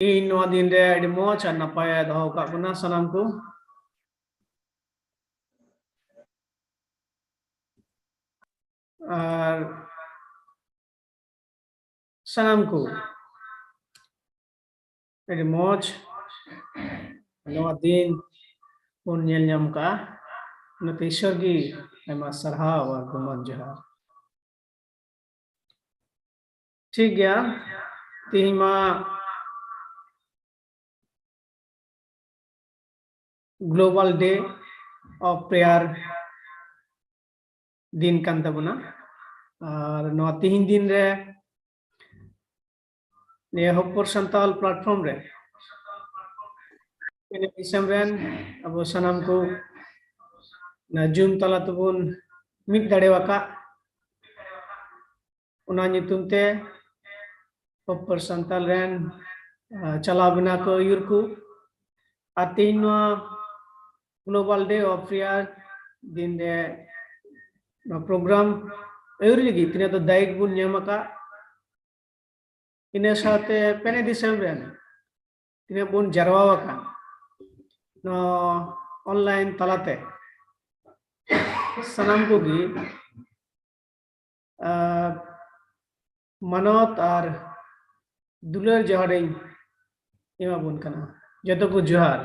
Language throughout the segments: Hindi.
In no din re di mo chan napaya doh ka buna sanam ko sanam ko di mo no din pun nyel nyam ka na ईश्वर की मैं सरहाव और गुमान जहा ठीक गया तीमा ग्लोबल डे ऑफ प्रेयर दिन kan tabuna ar no tihin din re ne hopor santal platform re ene isam ren abo sanam ko na zoom tala tubun mid dare waka una nyutum te hopor santal ren chalabna ko yurku atin global day of prayer din de program euri lagi tine to daik bun nyamaka ine saate pene December tine bun jarwa kan no online talate sanam ko gi manot ar dular jahare ema bun kana joto ko johar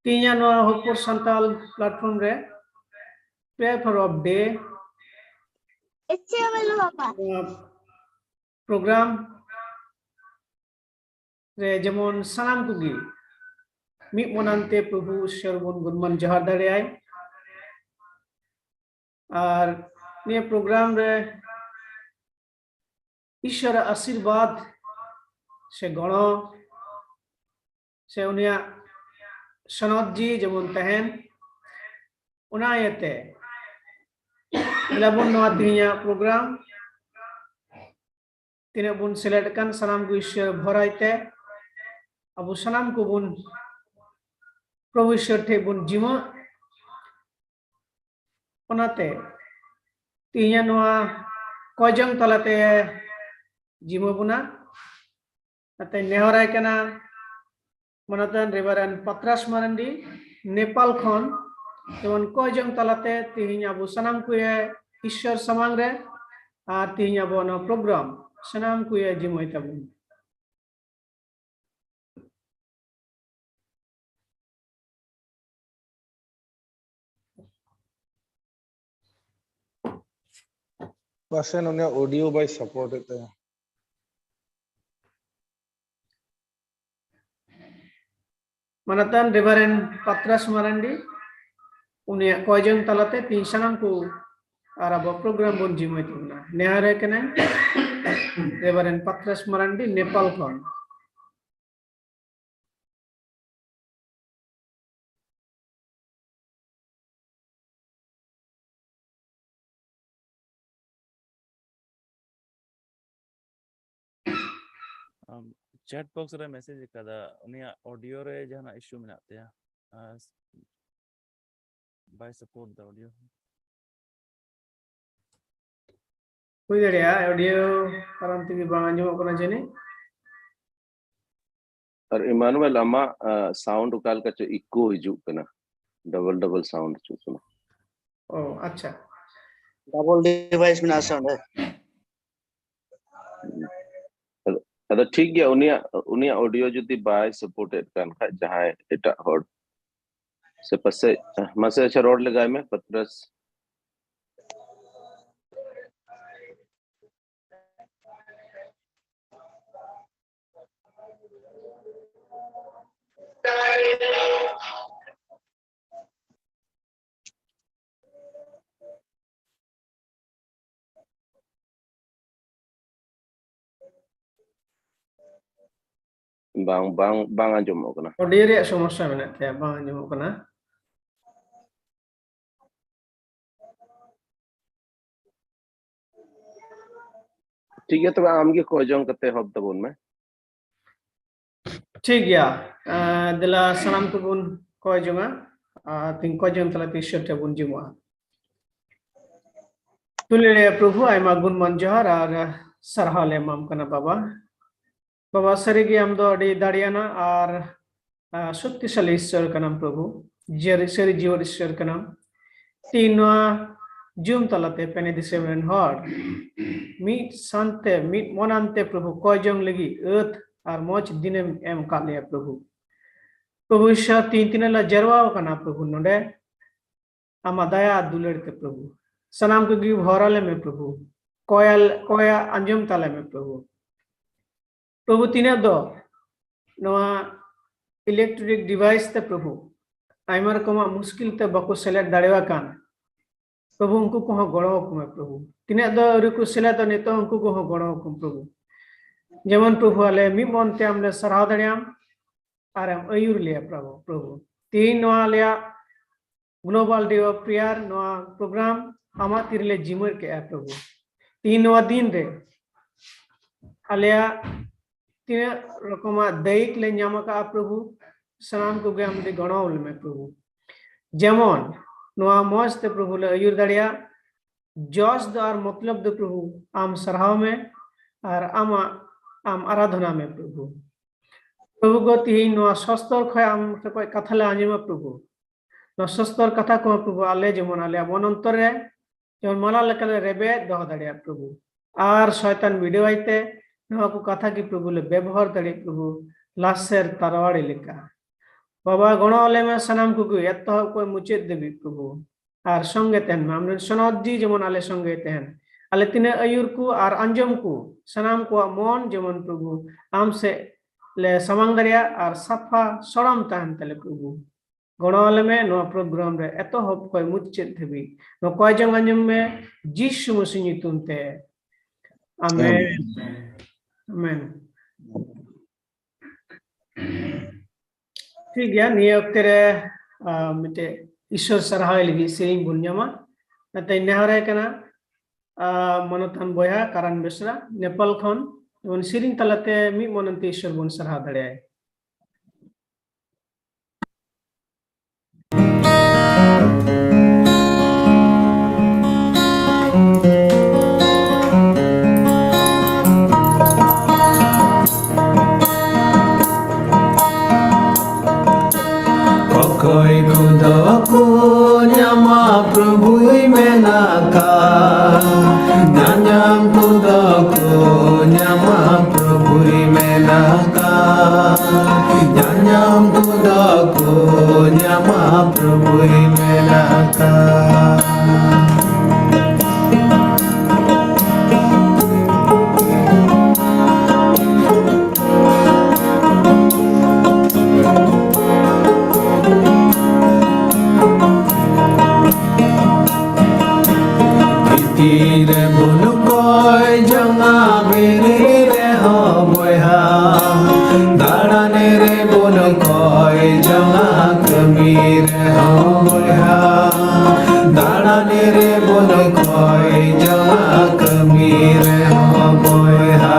tinya no hopor santal platform re prayer of day program re jemon sanam ko gi mi monante prabhu sharvon gunman jahar dare ai আর নিয়ে প্রোগ্রাম রে ঈশ্বর আশীর্বাদ সে গণ সে উনিয়া সনদ জি যেমন তাহেন উনায়তে লাবন নোয়া তিনিয়া প্রোগ্রাম তিনি বুন সিলেক্ট কান সালাম কো ঈশ্বর ভরাইতে আবু সালাম কো বুন প্রভু ঈশ্বর ঠে বুন জিমো ওনাতে tinya noa kojang talate jimo buna ate nehorai kana manatan reverend Patras Marandi Nepal khon jemon kojang talate tinya abu sanam kuye ishwar samang re ar tinya bono program sanam kuye jimo itabun Pasien unya audio by support ite manatan reverend Patras Marandi unia kojang talate tin sanam ku arabo program bon jimo itabun nehorai kana reverend Patras Marandi Nepal khon chat box re message kada unia audio re jana issue menat ya by support the audio hui dare ya audio karam tigi bang anjumok kana jene और इमानुएल अमा साउंड उकाल का जो इको हिजुक कना डबल साउंड चुसना ओ अच्छा डबल डिवाइस में साउंड है अदा ठीक गया उनिया ऑडियो जुदी बाय सपोर्टेड कान खा जहां एटा हॉट से पसे मसे अच्छा रोड लगाए में पत्रस bang anjumok kana audio re समस्या menat ya bang anjumok kana ठीक है तो आम के खोजों कते हब तबुन में ठीक गया दिला सलाम kubun kojonga tin kojong tala t-shirt bun jimwa तुले प्रभु आयमा गुण मन जोहार और सरहा ले माम कना बाबा बाबा सरीगी हम दो अड़ी दाड़ियाना और शक्तिशाली ईश्वर का नाम प्रभु सरी जीवन ईश्वर का नाम तीनवा जूम तलाते पेने दिसे में हर मीट शांते मीट मोनांते प्रभु कोयजोंग लगी अर्थ और मोच दिने एम कालिया प्रभु प्रभु ईश्वर तीन ला जरवाओ का नाम प्रभु नोडे आमा दया दुलड़ते प्रभु सनाम को गी भराले में प्रभु कोया अंजुम ताले में प्रभु प्रभु तीन दो नवा इलेक्ट्रिक डिवाइस ते प्रभु आइमर को मुश्किल ते बको सेलेक्ट दाड़ेवा कान प्रभु उनको को गड़ो को प्रभु तीन दो रिकु सेले तो नेतो उनको को गड़ो को प्रभु जेमन प्रभु आले मी मनते हमले सराह दाड़ियाम और हम अयुर लिया प्रभु तीन नवा लिया ग्लोबल डे ऑफ प्रेयर नवा प्रोग्राम आमा तिरले जिमर के प्रभु तीन नवा दिन रे आलिया तीन रकमा दैक ले न्यामा का प्रभु सनाम को गे हमदे गणावल में प्रभु जेमन नवा मौज ते प्रभु ले अयुर दाड़िया जॉस दार मतलब दे प्रभु आम सराह में और आम आराधना में प्रभु प्रभु को तीन नवा सस्तर खय आम कोई कथा ले आंजमा प्रभु नवा सस्तर कथा को प्रभु आले जेमन आले मन अंतर रे जेमन मला लेकले रेबे दह दाड़िया प्रभु और शैतान वीडियो आइते नवा को कथा की प्रभु ले व्यवहार दाड़े प्रभु लासेर तारवाड़ी लेका बाबा गणले में सनाम को एत कोई मुचेत देवी प्रभु और संगे तेहन में हमने सनद जी जेमन आले संगे तेहन आले तिने अयुर को और अंजम को सनाम को मन जेमन प्रभु आम से ले समांग दरिया और सफा सड़म तहन तले प्रभु गणले में नो प्रोग्राम रे एत होप कोई मुचेत देवी नो कोई जंग अंजम में जीसु मसीह ᱧᱩᱛᱩᱢ ते आमेन आमेन ठीक है निये वक्त रे मिटे ईश्वर सराहाय लगी सेरिंग बुन्यामा नते नेहरे कना मनोतन बोया कारण बेसरा नेपाल खन वन सेरिंग तलते मी मनंते ईश्वर बुन सराहा दड़े कोई खुदा को न्यामा प्रभु मेनाका न्याम खुदा को न्यामा प्रभु मेनाका न्याम खुदा को न्यामा प्रभु मेनाका रे बुन कोई जंगा मेरे रे हो बोया दाड़ाने रे बुन कोई जंगा कमी रे हो बोया दाड़ाने रे बुन कोई जंगा कमी रे हो बोया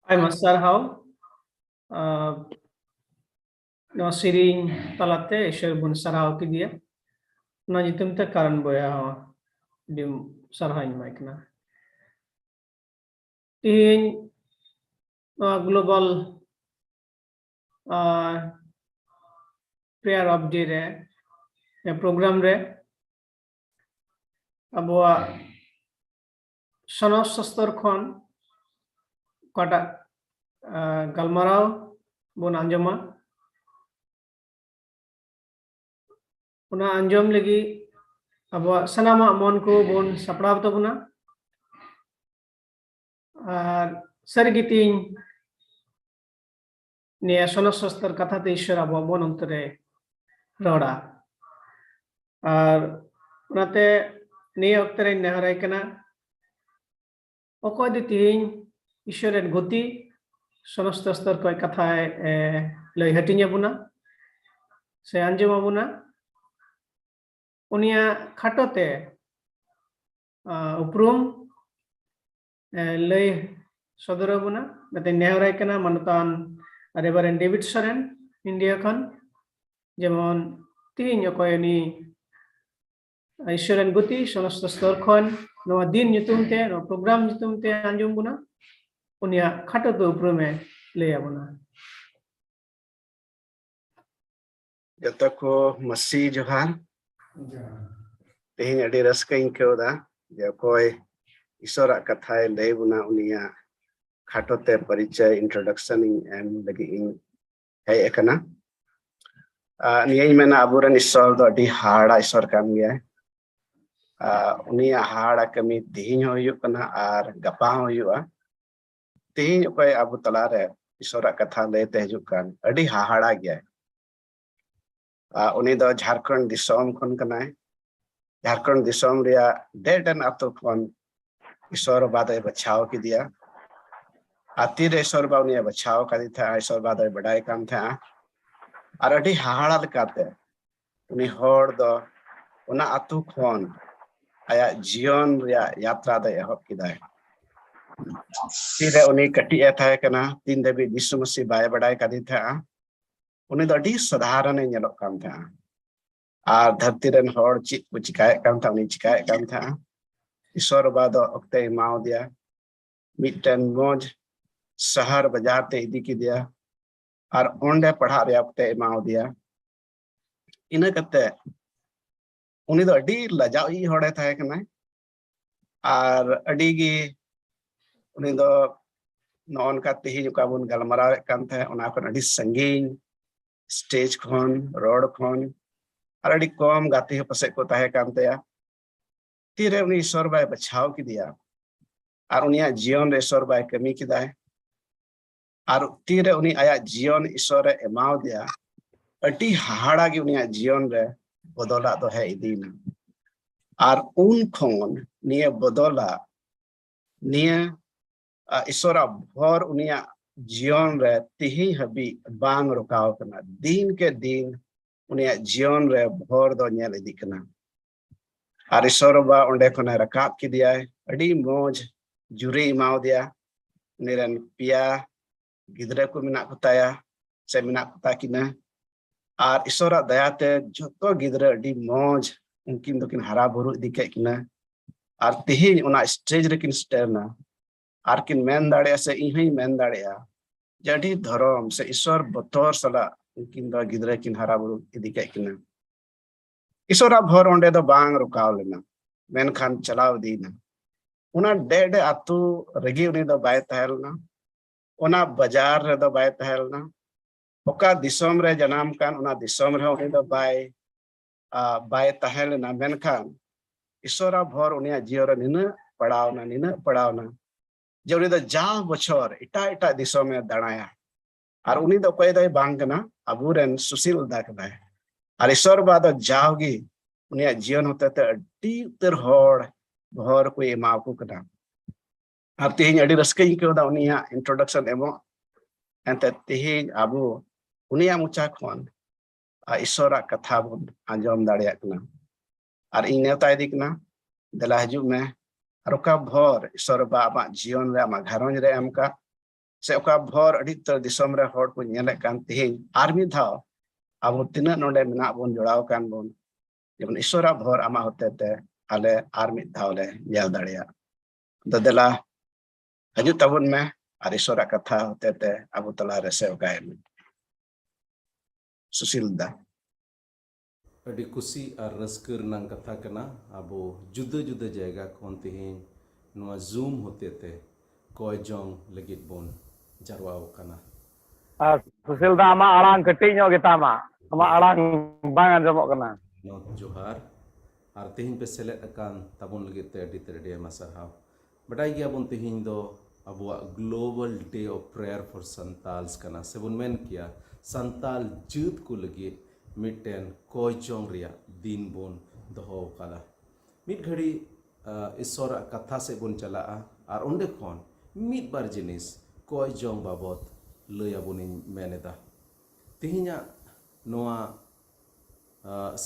ᱟᱭᱢᱟ ᱥᱟᱨᱦᱟᱣ ᱱᱚᱣᱟ ᱥᱮᱨᱮᱧ ᱛᱟᱞᱟᱛᱮ ᱤᱥᱚᱨ ᱵᱚᱱ ᱥᱟᱨᱦᱟᱣ ᱠᱮᱫᱮᱭᱟ ᱚᱱᱟ ᱧᱩᱛᱩᱢ ᱛᱮ ᱠᱟᱨᱚᱱ ᱵᱚᱭᱦᱟ ᱦᱚᱸ ᱟᱹᱰᱤ ᱥᱟᱨᱦᱟᱣᱤᱧ ᱮᱢᱟᱭ ᱠᱟᱱᱟ ᱛᱮᱦᱮᱧ ᱱᱚᱣᱟ ᱜᱞᱳᱵᱟᱞ प्रेयर ऑफ डे रे प्रोग्राम रे अबुआ सनद शास्त्र खन कटा गलमाराव बन आंजमा उना आंजम लगी अबुआ सनामा मन को बन सपड़ाव तबुना और सरगितिन ने सनद शास्त्र कथा ते ईश्वर अबुआ बन अंतरे रोड़ा और उनाते ने अक्तरे नेहराय कना अकोय दि तिहिं ईश्वरेर गति समस्त स्तर को कथा लय हटिnya बुना से आंजम बुना उनिया खाटोते उपरुम लय सदर बुना नते नेहराय कना मनतान रेवरेंड डेविड सरेन इंडिया खन जेमन तिहिं अकोय नि ईश्वरन गति समस्त स्तर खन नवा दिन nyutum te no program nyutum te anjum buna unia khato to uprume le abuna जतो को मसी जोहार तेहिं अडी रस्काइन केवदा जे कोई ईश्वर कथाय लय बुना उनिया खाटोते परिचय इंट्रोडक्शन एम लगी इन है एकना नियई मेना अबुरन ईश्वर दो अडी हाड़ा ईश्वर कान गया उनिया हाड़ा कमी तिहिं होयुक कना आर गपा होयुआ तिहिं कोई अबु तलारे ईश्वर कथा लेते हजुक कान अडी हाड़ा गया उनी दो झारखंड दिसोम खन कनाय झारखंड दिसोम रिया डेडन अतो खन ईश्वर बादे बचाव की दिया आतिर ईश्वर बा उनिया बचाव का दिथा ईश्वर बादे बडाय काम था आर अडी हाड़ा लकाते उनी होड़ दो उना अतो खन आया जीवन रिया यात्रा दे एहब किदाय तिरे उनी कटी एथाय कना तीन देवी यीशु मसीह बाय बडाय का दिथा उनी दो अडी साधारण नेलो काम था आर धरती रन होड़ चित को चिकाय काम था उनी चिकाय काम था ईश्वर बादो अक्ते माव दिया मिटन मोज शहर बाजार ते इदी की दिया आर ओंडे पढ़ा रे अक्ते माव दिया इना कते उनी दो अडी लजाई होड़े थाय कना आर अडी गी उनी दो नॉन का तिहि का बुन गलमराव कान थे उना को अडी संगीन स्टेज खन रोड खन आर अडी कम गाती पसे को ताहे कान ते तीरे उनी ईश्वर बाय बचाव की दिया आर उनिया जीवन रे ईश्वर बाय कमी की दाय आर तीरे उनी आया जीवन ईश्वर रे एमाव दिया अडी हाड़ा गी उनिया जीवन रे बदला दो है इदीन आर उन खन निये बदला निये ईश्वरा भर उनिया जीवन रे तिहि हबी बांग रुकाव कना दिन के दिन उनिया जीवन रे भर दो नेल इदी कना आर ईश्वर बा ओंडे खने रकाब की दिया अडी मोज जुरी माव दिया निरन पिया गिदरे को मिना कुताया से मिना कुता किना आर ईश्वरा दयाते जतो गिदरे अडी मोज उनकिन दोकिन हरा बुरु इदी के किना आर तिहि उना स्टेज रेकिन स्टेरना आर किन मेन दाड़े से इही मेन दाड़ेया जडी धर्म से ईश्वर बतौर सला उनकिन दो गिदरे किन हरा बुरु इदी के किना ईश्वरा भर ओंडे दो बांग रुकाव लेना मेन खान चलाव दीना उना डेडे आतु रेगी उनी दो बाय तहलना उना बाजार रे दो बाय तहलना ओका दिसोम रे जनाम कान उना दिसोम रे उनी दो बाय तहलना मेन खान ईश्वरा भर उनिया जियोर निना पड़ावना जे उनी दो जा बछर इटा इटा दिसोम में दाणाया आर उनी दो कोई दो बांग कना अबुरेन सुशील दा कनाय आर ईश्वर बा दो जावगी उनिया जीवन होते ते अडी उतर होड़ भर को एमाव को कना आर तिहिं अडी रस्कई केवदा उनिया इंट्रोडक्शन एमो एंते तिहिं आबु उनिया मुचा खन ईश्वरा कथा बन आंजम दाड़िया कना आर इन नेवता इदी कना देला हजु में आर ओका भर ईश्वर बा आमा जीवन रे आमा घरंज रे एमका से ओका भर अड़ी तर दिसम रे हर को नेले कान तेहें आर मिद धाव अब तिना नोडे मेना बोन जोड़ाव कान बोन जेमन ईश्वरा भर आमा होते ते आले आर मिद धाव ले नेल दाड़िया ददेला हजू तबन में आर ईश्वरा कथा होते ते अब तला रे सेवकाय में सुशील दा अड़ी कुसी और रस्कर नंग कथा कना अब जुदा जुदा जगह खन तेहें नुआ जूम होते ते कोई जोंग लगित बोन जरवाव कना सुशील दा आमा आड़ांग कटिंग ᱧᱚᱜ ᱜᱮᱛᱟᱢᱟ आमा आड़ांग बांग आंजमᱚᱜ ᱠᱟᱱᱟ नोट जोहार और तेहें पे सेलेक्ट अकान तबन लगित ते अड़ी तेरे मसरहाव बटाई गया बोन तेहें दो अब global day of prayer for Santals कना सेबुन मेन किया संताल जुद को लगित मिटेन कोई जोंग रिया दिन बोन दहो कला मिट घड़ी ईश्वर कथा से बोन चला और उन्डे खोन मिट बार जिनिस कोई जोंग बाबत लया बोन मेनेदा तिहिना नोआ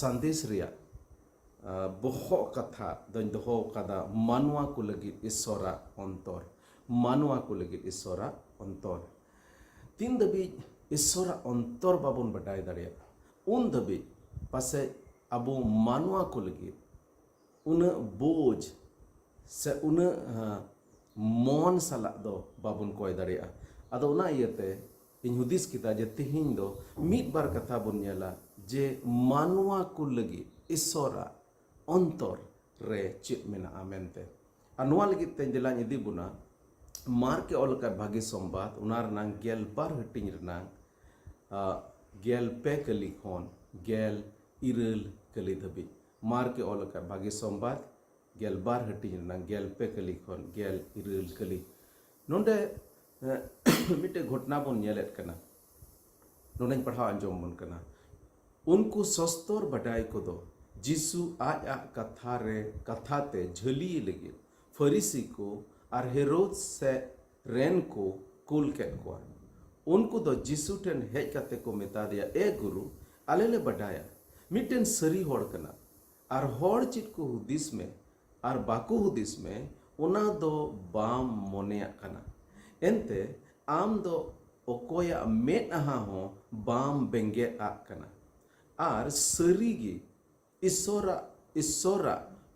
संदेश रिया बहो कथा दन दहो कदा मानवा को लगित ईश्वर अंतर मानवा को लगित ईश्वर अंतर तीन दबी ईश्वर अंतर बाबन बटाई दाड़िया उन दबी पासे अबो मानवा को लगित उन बोझ से उन मन साला दो बाबन कोई दाड़िया अदो उना इयते इन हुदिस किता जे तिहिन दो मिट बार कथा बन नेला जे मानवा को लगित ईश्वर अंतर रे चित मेना आमेनते अनुआ लगित ते दिला इदी बुना मार के ऑल का भागी संबाद उनार नांग गेल बार हटिंग रनांग गेल पे कली खोन गेल इरल कली धबी मार के ऑल का भागी संबाद गेल बार हटिंग रनांग गेल पे कली खोन गेल इरल कली नोंडे मिटे घटना बन नेलेत कना नोंडे पढ़ाव अंजम बन कना उनको सस्तोर बटाई को दो जिसु आज कथा रे कथा ते झली लगे फरीसी को और हेरोद से रेन को कुल के को उनको दो जिसु टेन हेज कते को मेता दिया ए गुरु आले ले बढ़ाया मिटेन सरी होड़ कना और होड़ चित को हुदिस में और बाकू हुदिस में उना दो बाम मोनेया कना एंते आम दो ओकोया मेट आहा हो बाम बेंगे आ कना और सरी गी ईश्वरा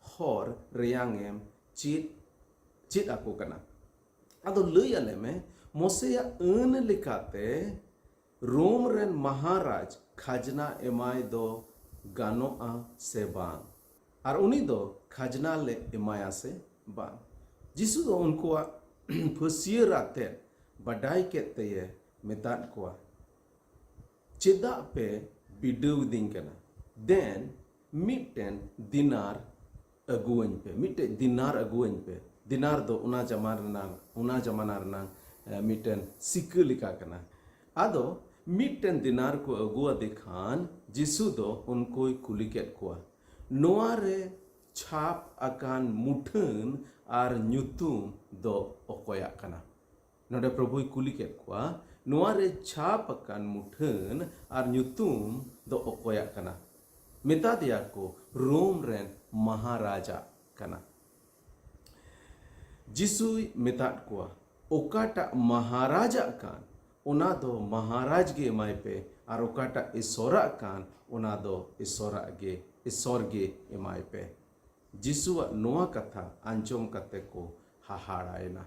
हर रेयांगेम चित आको कना अदो लई आले में मोसेया अन लिखाते रोम रेन महाराज खाजना एमाय दो गानो आ से बांग और उनी दो खाजना ले एमाया से बांग जिसु दो उनको फसिय राते बडाई केते ये मेतान को चिदा पे बिडव दिन कना देन मिटेन दिनार अगुवन पे मिटे दिनार अगुवन पे दिनार दो उना जमाना रनांग मिटेन सिक्के लिखा कना आदो मिटेन दिनार को अगुआ दिखान जिसु दो उनको कुली केट को नोआ रे छाप अकान मुठन आर न्यूतुम दो ओकोया कना नोडे प्रभु कुली केट को नोआ रे छाप अकान मुठन आर न्यूतुम दो ओकोया कना मेता दिया को रोम रेन महाराजा कना जिसुई मेता को ओकाटा महाराजा कान उना दो महाराज गे माय पे और ओकाटा ईश्वरा कान उना दो ईश्वर गे एमाय पे जिसुआ नोआ कथा अंजम कते को हाहाड़ायना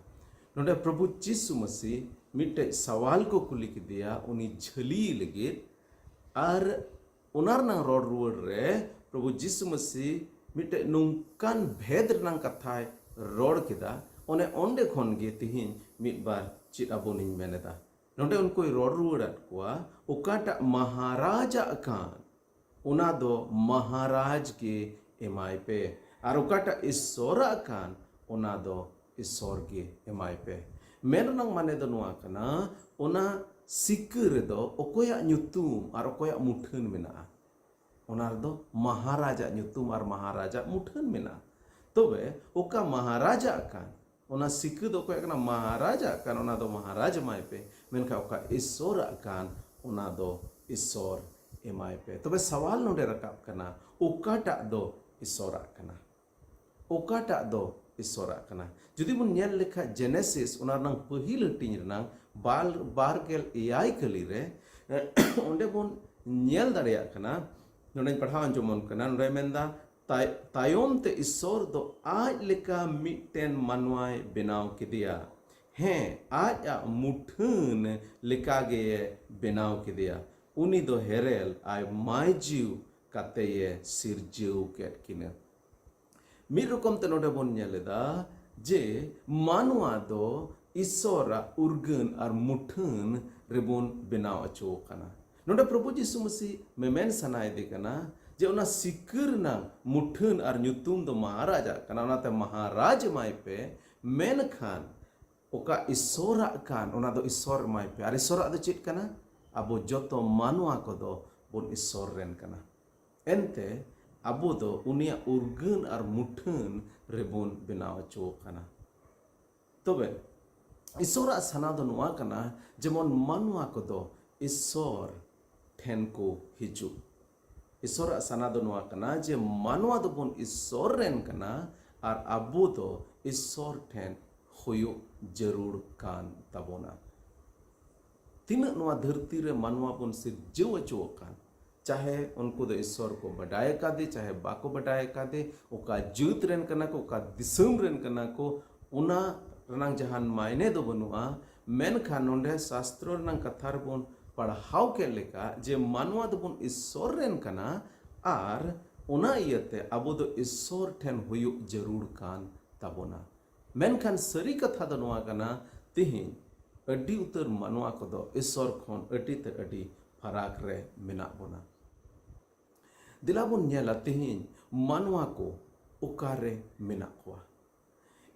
नोडे प्रभु जिसु मसीह मिटे सवाल को कुली के दिया उनी झली लगे और उनार ना रोड रुवर रे प्रभु जिसु मसीह मिटे नुंकान भेद रनांग कथा रोड किदा ओने ओंडे खोन गे तिहिन मिट बार चित अबोनिन मेनेदा नोडे उनको रोड रुवर कोआ ओकाटा महाराजा कान उना दो महाराज के एमाय पे और ओकाटा ईश्वरा कान उना दो ईश्वर के एमाय पे मेननंग माने दो नुआ कना उना सिक्कर दो ओकोया न्यूतुम और ओकोया मुठन मेना ओनार दो महाराजा न्यूतुम और महाराजा मुठन मेना तबे ओका महाराजा कान ओना सिक्कर दो ओकोया कना महाराजा कान ओना दो महाराज माय पे मेनका ओका ईश्वर कान ओना दो ईश्वर एमाय पे तबे सवाल नोडे रकाब कना ओकाटा दो ईश्वर कना ओकाटा दो ईश्वर कना जुदी बुन नेल लेखा जेनेसिस ओना नंग पहिल हटिंग रनांग बारगेल एआई कली रे ओंडे bone nyel dareya kana nonde padhaw anjomon kana nonde menda tayom te isor do aj leka mitten manwai benaw kidia he aj a muthan leka ge benaw kidia uni do herel ai mai jiu kate ye sirjiu ket kina mi rokom te nonde bon nyeleda je manwa do isora urgan ar muthan rebon benaw acho kana नोंडे प्रभु यीशु मसीह मेमेन सनाय दे कना जे उना सिकर ना मुठन और नुतुम दो महाराजा कना उनाते महाराज माय पे मेन खान ओका ईश्वरा कान उना दो ईश्वर माय पे और ईश्वरा दो चित कना अबो जतो मानवा को दो बोन ईश्वर रेन कना एनते अबो दो उनिया उर्गन और मुठन रेबोन बनाव चो कना तबे ईश्वरा सना दो नुआ कना जेमन मानवा को दो ईश्वर ठेन को हिजु ईश्वर सना दो नुआ कना जे मानवा दो बोन ईश्वर रेन कना और अबो दो ईश्वर ठेन होयो जरूर कान तबोना तीन नुआ धरती रे मानवा बोन सिरजो अचो कान चाहे उनको दो ईश्वर को बढ़ाए का दे चाहे बाको बढ़ाए का दे ओका जुत रेन कना को ओका दिसम रेन कना को उना रनांग जहान मायने दो बनुआ मेन खान नोंडे शास्त्र रनांग कथार बोन पढ़ाव के लेका जे मानवा दो बोन ईश्वर रेन कना आर उना इयते अबो दो ईश्वर ठेन हुयो जरूर कान तबोना मेनखान सरी कथा दो नुआ कना तिहिन अड्डी उतर मानवा को दो ईश्वर खोन अड्डी ते अड्डी फराक रे मिना बोना दिला बोन नेला तिहिन मानवा को उकारे मिना कोआ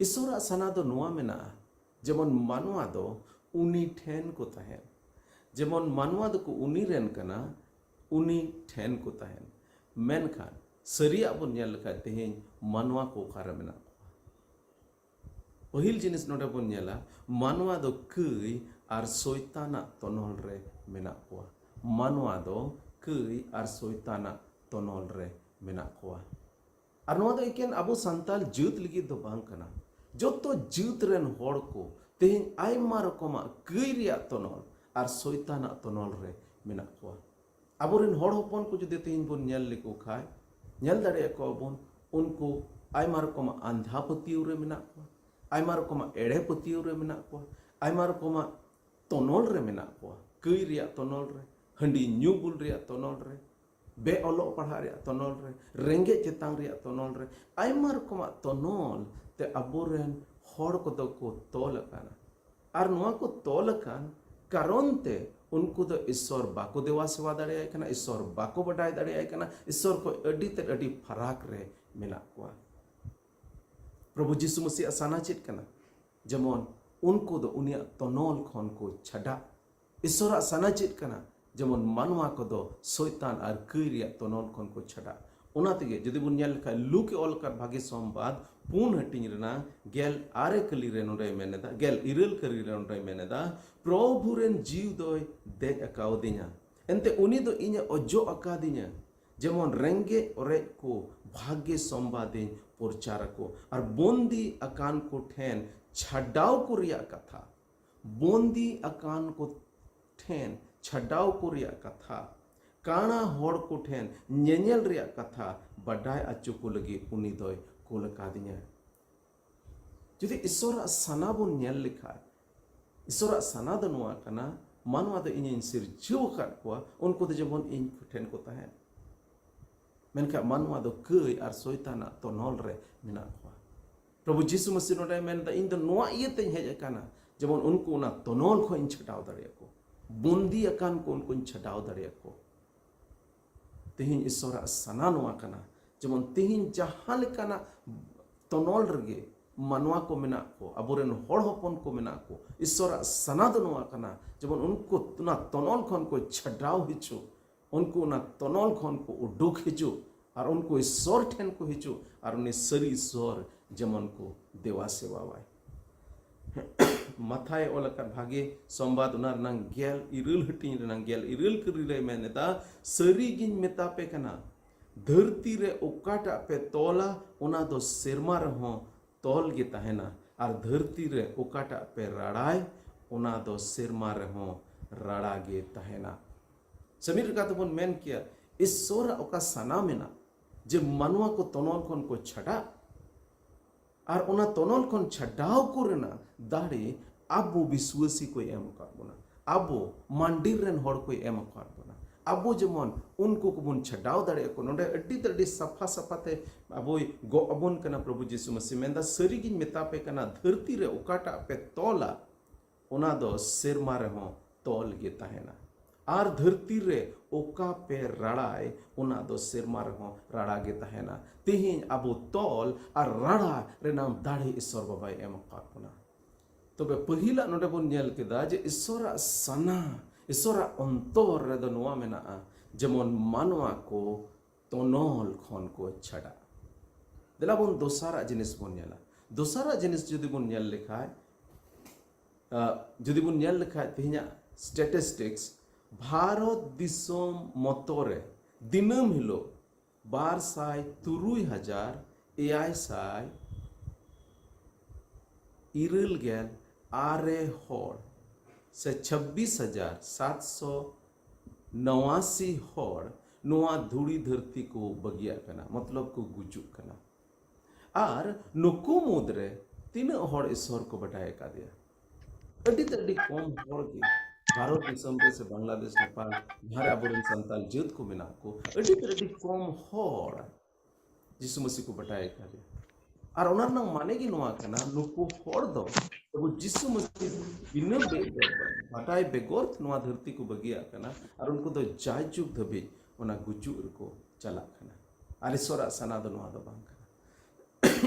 ईश्वर सना दो नुआ मिना जेमन मानवा दो उनी ठेन को तहेन जेमन मानवा दो को उनी रेन कना उनी ठेन को तहेन मेनखान सरिया बोन नेल का तिहिन मानवा को उकारे मिना पहिल जिनिस नोडे बोन नेला मानवा दो कई आर शैताना तनल रे मेना कोआ मानवा दो कई आर शैताना तनल रे मेना कोआ आर नोआ दो एकेन अबो संताल जुत लगी दो बांग कना जोतो जुत रेन होड़ को तेहिन आयमा रकमा कई रिया तनल आर शैताना तनल रे मेना कोआ अबो रेन होड़ होपन को जुदि तेहिन बोन नेल लिको खाय नेल दाड़े को बोन उनको आयमा रकमा आंधा पतियो रे मेना कोआ आयमा रकमा एड़े पतियो रे मेना कोआ आयमा रकमा तनल रे मेना कोआ कई रिया तनल रे हंडी न्यू बुल रिया तनल रे बे ओलो पढ़ा रिया तनल रे रेंगे चेतांग रिया तनल रे आयमा रकमा तनल ते अबोरेन होड़ को दो को तोल काना आर नुआ को तोल कान कारण ते उनको दो ईश्वर बाको देवा सेवा दाड़े आय कना ईश्वर बाको बडाय दाड़े आय कना ईश्वर को अड्डी ते अड्डी फराक रे मेना कोआ प्रभु यीशु मसीह आसाना चेत कना जेमन उनको दो उनिया तनल खन को छड़ा ईश्वर आसाना चेत कना जेमन मानवा को दो शैतान और कईरिया तनल खन को छड़ा उना तेगे जदि बुन नेल खा लुक ऑल कर भागे संवाद पून हटिंग रेना गेल आरे कली रे नोडे मेनेदा गेल इरल करी रे नोडे मेनेदा प्रभु रेन जीव दोय देज अकाव दिना एनते उनी दो इने अजो अका दिना जेमन रेंगे ओरे को भाग्य संवादिन प्रचार को और बंदी अकान को ठेन छडाव को रिया कथा बंदी अकान को ठेन छडाव को रिया कथा काना होड़ को ठेन नेनेल रिया कथा बडाय अचु को लगी उनी दोय कोल कादिया जुदि ईश्वर सना बोन नेल लिखा ईश्वर सना दो नुआ कना मानवा दो इन सिरजो कर को उनको दो जेमन इन ठेन को तहेन मेनका मानवा दो कई आर शैताना तनल रे मेना कोआ प्रभु यीशु मसीह नोडे मेनदा इन दो नुआ इयते हेज काना जेमन उनको ना तनल को इन छटाव दाड़े को बंदी अकान को उनको इन छटाव दाड़े को तेहिन ईश्वर सना नुआ कना जेमन तेहिन जहां लेकाना तनल रगे मानवा को मेना को अबोरेन होड़ होपन को मेना को ईश्वर सना दो नुआ कना जेमन उनको ना तनल खन को छटाव हिचो उनको ना तनल खन को उडुक हिजु और उनको ईश्वर ठेन को हिजु और उन्हें सरी ईश्वर जमन को देवा सेवा वाय माथाय ओलकर भागे संवाद उनार नंग गेल इरल हटिंग नंग गेल इरल करी रे मेनेदा सरी गिन मेता पे कना धरती रे ओकाटा पे तोला उना दो सेरमा रहो तोल गे तहेना और धरती रे ओकाटा पे रड़ाय उना दो सिरमा रहो राड़ा गे तहेना समीर का तो मेन किया ईश्वर ओका सना मेना जे मानवा को तनोल खन को छड़ा और उना तनोल खन छड़ाव को रेना दाड़े आबो विश्वासी को एम कर बोना आबो मंदिर रेन हर को एम कर बोना आबो जेमन उनको को बुन छड़ाव दाड़े को नोडे अड्डी सफा सफा ते आबो गो अबन कना प्रभु यीशु मसीह मेंदा सरीगी मेता पे कना धरती रे ओकाटा पे तोला उना दो सिरमा रहो तोल गे तहेना आर धरती रे ओका पे राड़ाए उना दो सिरमा रहो राड़ा गे तहेना तिहिं आबो तोल आर राड़ा रे नाम दाढ़े ईश्वर बाबा एम काटना तबे पहिला नोडे बोन नेल केदा जे ईश्वरा सना ईश्वरा अंतर रे दो नोआ मेना जेमन मानवा को तोनोल खन को छड़ा देला बोन दोसारा जिनिस बोन नेला दोसारा जिनिस जदि बोन नेल लेखाय जदि बोन नेल लेखाय तिहिं स्टैटिस्टिक्स भारत दिसोम मतरे दिनम हिलो 2,03,800 इरल गेल आरे होड़ से 26,789 होड़ नोआ धूड़ी धरती को बगिया कना मतलब को गुजुक कना आर नुकु मुद्रे तीन होड़ ईश्वर को बटाए का दिया अड्डी कम होड़ की भारत दिसम से बांग्लादेश नेपाल बिहार आबोरन संताल जेत को मिना को अड्डी कम होड़ यीशु मसीह को बटाए का दिया और ओनर ना माने की नोआ कना नुकु होड़ दो तो वो यीशु मसीह बिना बटाए बेगोर नोआ धरती को बगिया कना और उनको तो जायजुग धबे ओना गुजुर को चला कना और ईश्वरा सना दो नोआ दो बांग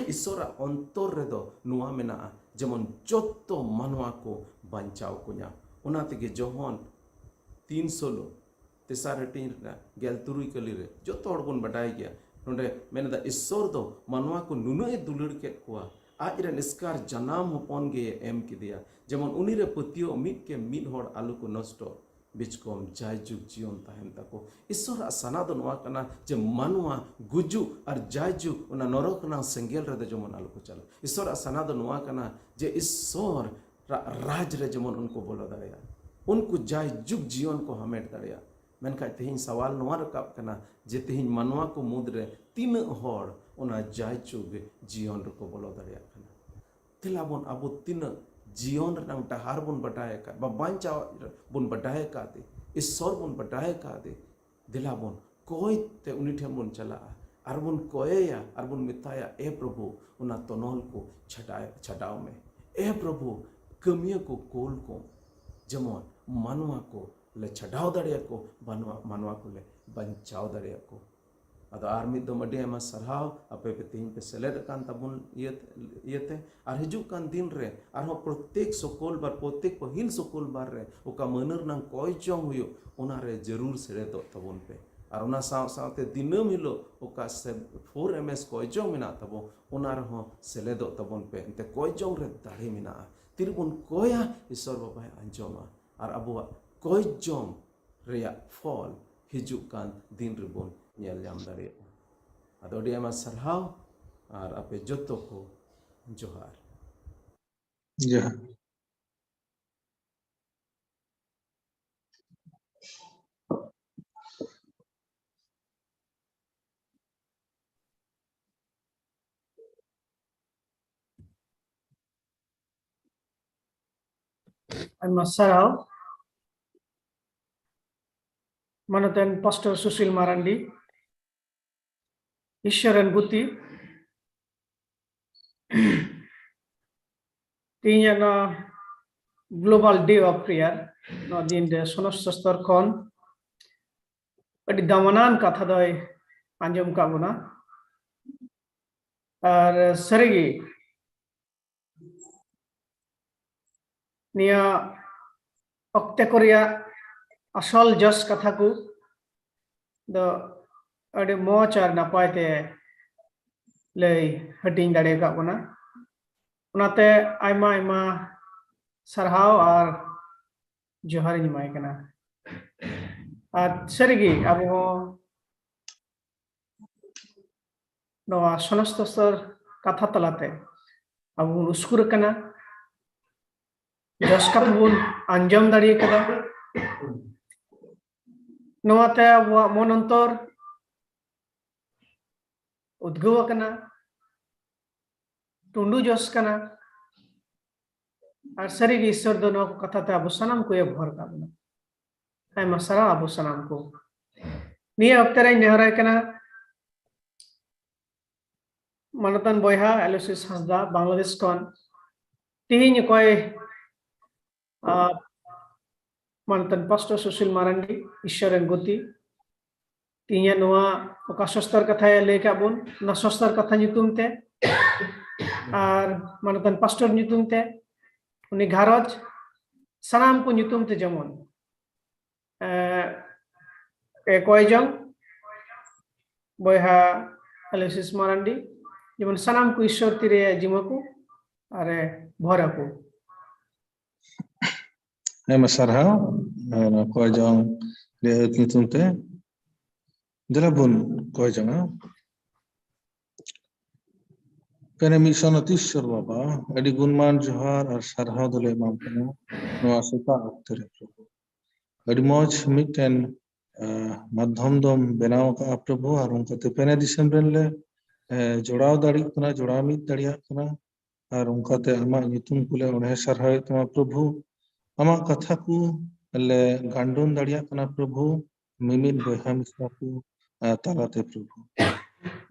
ईश्वरा अंतर रे दो नोआ मेना जेमन जोत्तो मानवा को बंचाव को न्या उना तेगे जोहन 316 तेसार हटिन गेल तुरुई कली रे जोत्तो हड़ बोन बटाई गया नोडे मेने दा ईश्वर दो मानवा को नुनुए दुलड़ के कुआ आज रे निस्कार जनाम होपन गे एम की दिया जेमन उनी रे पतियो मिट के मिट हड़ आलू को नष्टो बिचकोम जायजुग जीवन तहन तको ईश्वर सना दो नोआ कना जे मानवा गुजु और जायजुग उना नरक ना सेंगेल रे दे जमन आलू को चला ईश्वर सना दो नोआ कना जे ईश्वर राज रे जमन उनको बोलो दाड़िया उनको जायजुग जीवन को हमेट दाड़िया मेनखा तेहिं सवाल नोआ रकाब कना जे तेहिं मानवा को मुद रे तीन हड़ उना जायजुग जीवन को बोलो दाड़िया कना तिलाबन आबो तीन जीवन रंग टहार बुन बटाए का बांचा बुन बटाए का दे ईश्वर बुन बटाए का दे दिला बुन कोई ते उनी ठेम बुन चला आर बुन कोया आर बुन मिताया ए प्रभु उना तनोल को छटाओ में ए प्रभु कमिया को कोल को जमन मानवा को ले छटाओ दड़िया को मानवा को ले बंचाओ दड़िया को अदो आर मिद मडे एमा सरहाव अपे पे तीन पे सेलेड कान तबुन इयते आर हिजु कान दिन रे आर हो प्रत्येक सकोल बार प्रत्येक पहिल सकोल बार रे ओका मनर नंग कोय जोंग हुयो ओना रे जरूर सेले दो तबुन पे आर ओना साथे दिनम हिलो ओका से 4ms कोय जोंग मिना तबो ओना रे हो सेले दो तबुन पे एते कोय जोंग रे दाढ़ी मिना तिरबुन कोया ईश्वर बाबा अंजोमा आर अबुआ कोय जोंग रेया फॉल हिजु कान दिन रिबुन nyel jam dari ado dia mas sarhau ar ape joto ko johar Yeah. Masarau Manuten Pastor Susil Marandi Isharan Buti Tinya na Global Day of Prayer no din de sonos sastor kon adi damanan katha doi anjom kabuna ar sarigi niya okte korea asol jos katha ku do adi moch ar napay te lei hating dare kabuna unate aima sarhau ar johar nyamai kana ar serigi abo noa sonostor katha talate abo uskur kana जस कथा बन आंजम दाड़ी कदा नवाते आबुआ मन अंतर उद्गव कना टुंडू जस कना और सारी ईश्वर दो नवा कथा ते आबु सनाम को भर का बना आयमा सारा आबु सनाम को निया अक्ते रे नेहराय कना मानतान बयहा एलोसिस हसदा बांग्लादेश कन तिहिन कोय मानतान पास्टर सुशील मारांडी ईश्वर गति तिहिन नवा ओका सस्तर कथा ले का बुन ना सस्तर कथा नितुम ते और मानतान पास्टर नितुम ते उनी घारज सनाम को नितुम ते जमन कोयजम बयहा एलोसिस मारांडी जेमन सनाम को ईश्वर तिरे जिमको अरे भरा को Nama sarha ko jong le nitum te delabun ko jong pene misonatishwar baba adi gunman johar ar sarha dole mamkana no asita aktere prabhu adi moj miten madhom dom benaw ka prabhu ar unkate pene disem renle jodaw dadi kana jodaw mit dadiya kana ar unkate ama nitum kule one sarha tama prabhu ama कथा को ले गांडोन दड़िया कना प्रभु मिमिन बयहा मिसरा को तालाते प्रभु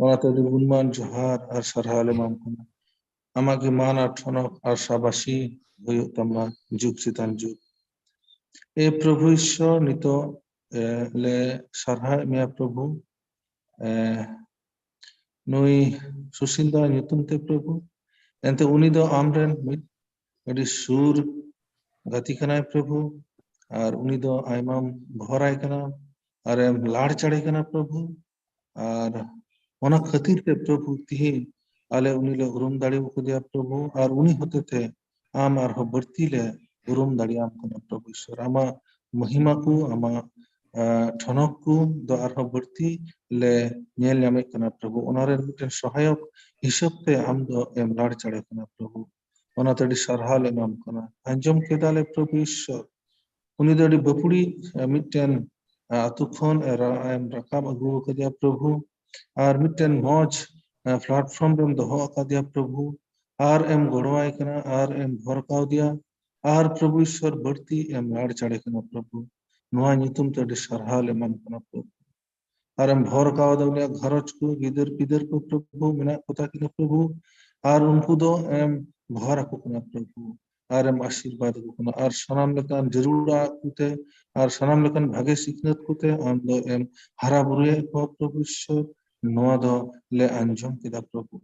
ओनाते गुणमान जोहार और सरहाले मामकना आमा की मान अठनक और शाबाशी हुयो तमा जुग चितान जुग ए प्रभु ईश्वर नितो ले सरहा मिया प्रभु नुई सुशीलदा नितुमते प्रभु एंते उनी दो आमरेन मित अडी सूर गति कनाय प्रभु और उनी दो आयमाम भराय कना और लाड़ चढ़े कना प्रभु और ओना खातिर ते प्रभु तिहि आले उनी ले उरुम दाड़ी को दिया प्रभु और उनी होते थे आम और बढ़ती ले उरुम दाड़ी आम कना प्रभु ईश्वर आमा महिमा को आमा ठनक को दो और बढ़ती ले नेल यामे कना प्रभु ओनारे मिटन सहायक हिसाब ते आम दो एम लाड़ चढ़े कना प्रभु ओना तड़ी सरहाले नाम कना अंजम केदाले प्रभु ईश्वर उनी दड़ी बपुड़ी मिटन अतुखन एम रकाब अगु कदिया प्रभु और मिटन मौज प्लेटफॉर्म रेम दोहो कदिया प्रभु और एम गोड़वाय कना और एम भरकाव दिया और प्रभु ईश्वर बढ़ती एम लाड़ चढ़े कना प्रभु नुआ नितुम तड़ी सरहाले नाम कना प्रभु और एम भरकाव दउनिया घरच को गिदर पिदर को प्रभु मिना कोता किना प्रभु और उनको दो एम भरा को कना प्रभु और एम आशीर्वाद को कना और सनाम लेकान जरूरा कुते और सनाम लेकान भागे सिखनत कुते आम दो एम हरा बुरे को प्रभु ईश्वर नोआ दो ले अंजम किदा प्रभु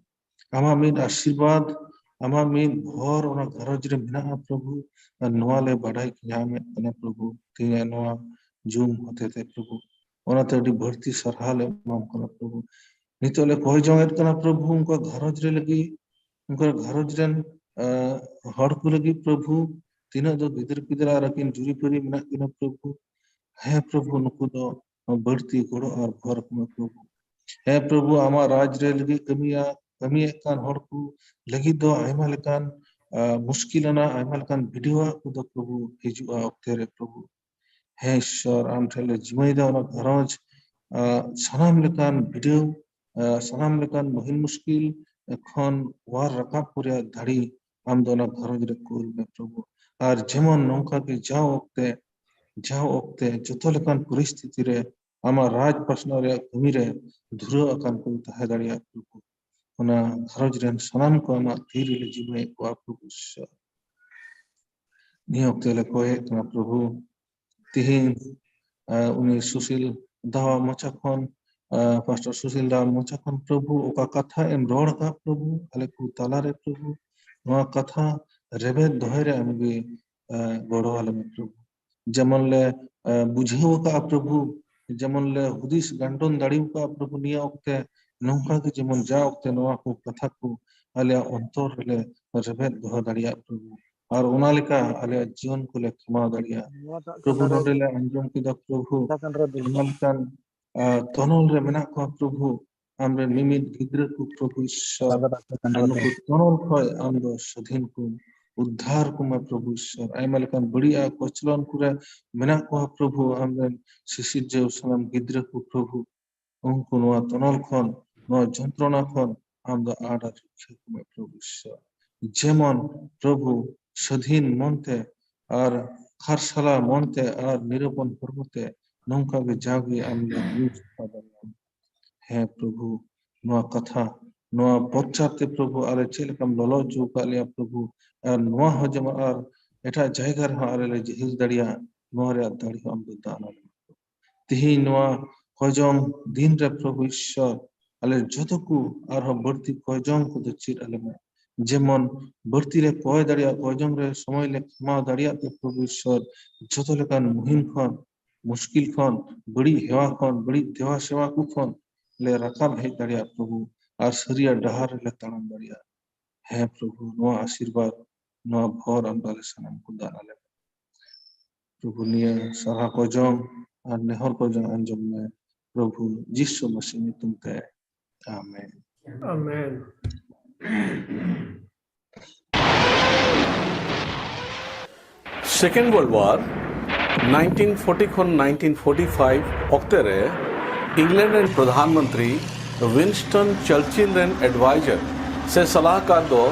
आमा मीन आशीर्वाद आमा मीन भर ओना घरज रे मिना प्रभु नोआ ले बढ़ाई कियामे कना प्रभु तिने नोआ जुम होते थे प्रभु ओना तड़ी भर्ती सरहाले माम कना प्रभु नितोले कोई जोंगेट कना प्रभु उनका घरज रे लगी उनका घरज रेन हर को लगी प्रभु तीना दो गिदर पिदरा रकिन जुरी परी मिना किना प्रभु है प्रभु नुको दो बढ़ती गोड़ो और भर कना प्रभु है प्रभु आमा राज रे लगी कमी कान हर को लगी दो आयमा लेकान मुश्किलना आयमा लेकान वीडियो को दो प्रभु हिजुआ तेरे प्रभु है ईश्वर आम ठेले जिमाइदा ओना घरज सनाम लेकान वीडियो सनाम लेकान महिन मुश्किल এখন ওয়ার রাকাব করে ধাড়ি আম দোনা ঘরজ রে করবে প্রভু আর যেমন নৌকা কি যাও ওক্তে যত লেকান পরিস্থিতি রে আমার রাজ পাসনারে ঘুমিরে ধুরো আকান কো তাহে দাঁড়িয়া প্রভু ওনা ঘরজ রেন সনাম কো আমা ধীরে জীবে কো প্রভু নিয়োক্তে লে কয়ে তোমা প্রভু তিহিন উনি সুশীল দাওয়া মচাখন पास्टर सुशील राम मोचाखन प्रभु ओका कथा एम रोड का प्रभु अले को ताला रे प्रभु नवा कथा रेबे दोहरे हमगे गोड़ो वाले में प्रभु जमन ले बुझेओ का प्रभु जमन ले हुदिस गंडोन दाड़ीओ का प्रभु निया ओक्ते नौका के जमन जा ओक्ते नवा को कथा को अले अंतर ले रेबे दोह दाड़िया प्रभु और ओनालिका अले जीवन को ले क्षमा दाड़िया प्रभु नोडले अंजम के द प्रभु मनकान तनल रे मेना को प्रभु हमरे निमित गिद्र को प्रभु ईश्वर अनुको तनल खय आम दो स्वाधीन को उद्धार कुमा प्रभु ईश्वर आयमा लेकान बड़िया कोचलन कुरे मेना को प्रभु आमरेन शिशिर जेरुसलम गिद्रा को प्रभु उनको नोआ तनल खन नोआ जंत्रणा खन आमदा आडा रक्षा कुमा प्रभु ईश्वर जेमन प्रभु स्वाधीन मनते और खारसाला मनते और निरूपण परमते नौका के जागी आमले न्यूज पादन है प्रभु नोआ कथा नोआ पश्चाते प्रभु आले चेलकम ललो जो कालिया प्रभु और नोआ हजम और एटा जायगा रहा आले जिहिल दड़िया नोआ रे दाड़ी हम दाना तिही नोआ कजों दिन रे प्रभु ईश्वर आले जतकु और हम बढ़ती कजों को दचिर आले में जेमन बढ़ती रे पय दड़िया कजों रे समय ले मा दड़िया के प्रभु ईश्वर जतो लेकान मुहिम खन मुश्किल खन बड़ी हेवा खन बड़ी देवा सेवा को खन ले रकाब है दड़िया प्रभु और सरिया डहार ले ताणम दड़िया है प्रभु नोआ आशीर्वाद नोआ भोर अंबाले सनम को दाना ले प्रभु निया सारा कजों और नेहर कजों अंजम में प्रभु यीशु मसीह ने तुमते आमेन Amen. सेकेंड वर्ल्ड वार 1940 खन 1945 ऑक्टे रे इंग्लैंड रे प्रधानमंत्री विंस्टन चर्चिल रे एडवाइजर से सलाहकार दो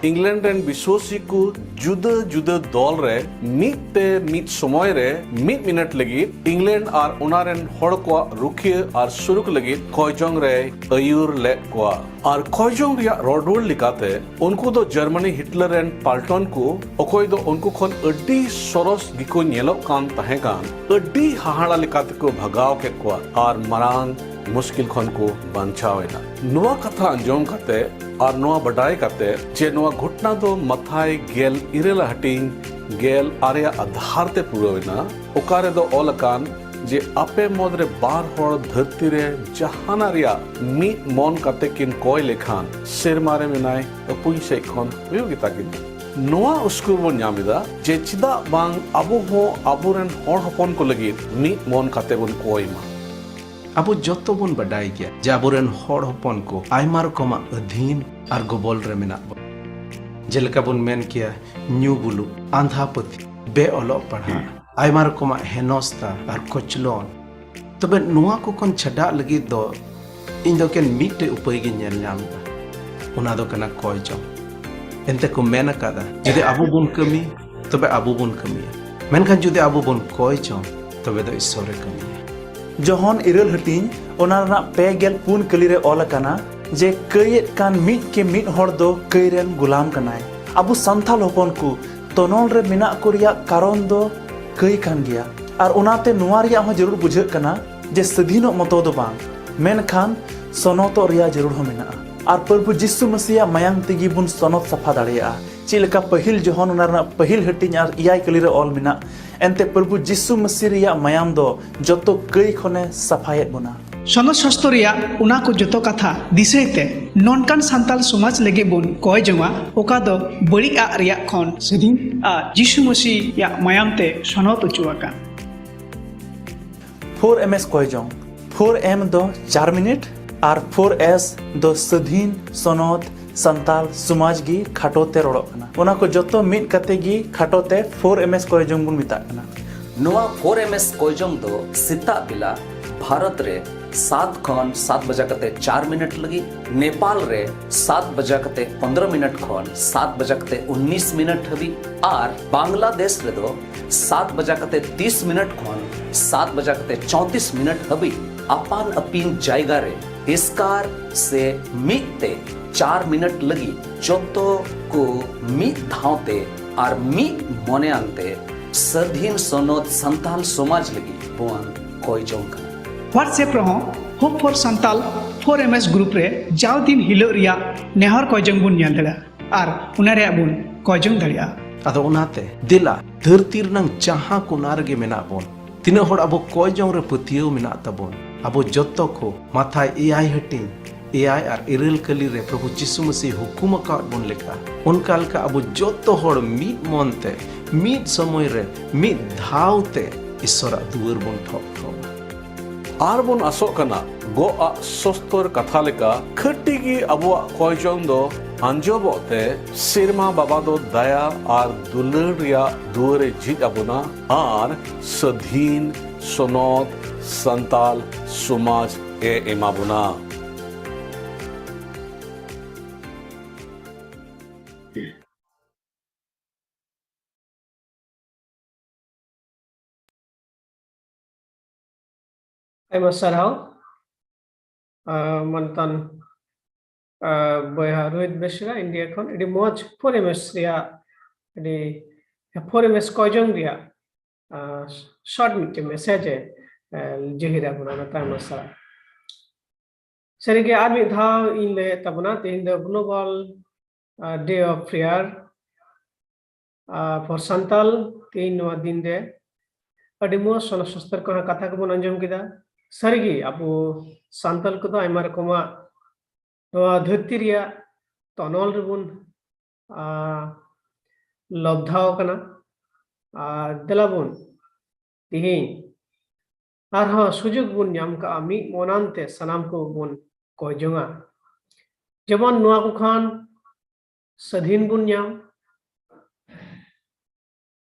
इंग्लैंड रे विश्वासी को जुदा जुदा दल रे मिते मित समय रे मित मिनट लगी इंग्लैंड और उनारेन हड़ को रुखिए और शुरुक लगी कयजोंग रे अयूर ले को और कयजोंग रिया रोडवल लिकाते उनको दो जर्मनी हिटलर एंड पाल्टन को अकोय दो उनको खन अड्डी सरस गिको नेलो कान तहे कान अड्डी हाहाड़ा लिकाते को भगाव के को और मरांग मुश्किल खन को बांचावेना नुआ कथा अंजोम कते और नुआ बडाई कते जे नुआ घटना दो मथाई गेल इरेला हटिंग गेल आरिया आधार ते पुरोवेना ओकारे दो ओलकान जे आपे मोदरे बार होड़ धरती रे जहाना रिया मी मन कते किन कोय लेखान सिर मारे मिनाय अपुई से खन वियोगिता किन नोआ उसको वो न्यामिदा जे चिदा बांग अबो हो अबुरन होड़ हपन को लगी मी मन कते बन कोय मा अब जतो बन बडाई गया जाबुरन हड़ हपन को आयमा रकमा अधीन और गोबल रे मेना जेलका बन मेन किया न्यू बुलु आंधापति बे ओलो पढ़ा आयमा रकमा हेनोस्ता और कोचलोन तबे नुआ को कोन छडा लगी दो इन दो केन मिटे उपाय गे नेल नामदा उना दो कना कोयजो एंते को मेना कादा जदि अबु बन कमी तबे अबु बन कमी मेनखान जदि अबु बन कोयजो तबे दो ईश्वर कमी जहन इरल हटिंग ओना पेगेल पुन कलिरे ऑल कना जे कयेत कान मिट के मिट हर दो कयरेन गुलाम कनाय अबु संथाल हपन को तनोल रे मिना को रिया कारण दो कई कान गया और उनाते नुआ रिया हो जरूर बुझे कना जे सधीनो मतो दो बांग मेनखान सनतो रिया जरूर हो मेना और प्रभु यीशु मसीह मायांग तिगी बुन सनत सफा दाड़िया चिलका पहिल जहन उनारना पहिल हटिंग और इयाय कलिरे ऑल मिना एंते प्रभु यीशु मसीह रिया मायाम दो जतो कई खने सफायत बना सनद शास्त्र रिया उना को जतो कथा दिसेते नॉनकान संताल समाज लगे बुन कय जंगा ओका दो बड़ी आ रिया खन सदिन आ यीशु मसीह या मायाम ते सनत उचुआका 4ms कय जंग 4m दो 4 मिनट और 4s दो सधीन सनद संताल समाज गी खाटोते रोड़ो कना उना को जतो मिट कते गी खाटोते 4ms कय जंग बुन मिता कना नोआ 4ms कय जंग दो सीता बिला भारत रे 7 खन 7 बजा कते 4 मिनट लगी नेपाल रे 7 बजा कते 15 मिनट खन 7 बजा कते 19 मिनट हबी और बांग्लादेश रे दो 7 बजा कते 30 मिनट खन 7 बजा कते 34 मिनट हबी अपान अपिन जायगा रे इसकार से मिते 4 मिनट लगी जोतो को मी धावते और मी मने आनते सधीन सनद संताल समाज लगी बुआन कोई जोंका व्हाट्सएप रहो hope for Santal 4ms group रे जाव दिन हिलो रिया नेहर कयजंग बुन नेल दड़ा और उना रे बुन कयजंग दड़िया अदो उनाते दिला धरती रनंग जहां को नारगे मेना बोन तिना होड़ अबो कयजंग रे पतियो मेना तबोन अबो जत्तो को माथा एआई हटिंग एआई और इरल कली रे प्रभु यीशु मसीह हुकुम का बोन लेका उनका लका अबो जत्तो होड़ मिट मनते मिट समय रे मिट धावते ईश्वर दुवर बोन ठोक आर बोन आसो कना गो आ सस्तर कथा लेका खट्टी की अबो कयजों दो anjobote sirma baba do daya ar dular ria duare jhij abuna ar sadhin sonot santal somaj e emabuna. Ayma sarau mantan boyha Rohit Beshra India khon edi moj foremes ria edi foremes kojong ria short meet message jehira buna tayma sara serige armi dhaw in le tabuna in the global day of prayer for santal tin no din de adi mo sono sustar ko katha ko bon anjom kida sarigi abu santal ko do aymar koma dharti ria tonol rebun lobdhaw kana delabun tihin arha sujug bun nyam ka ami monante sanam ko bun ko jonga jemon noa ko khan sadhin bun nyam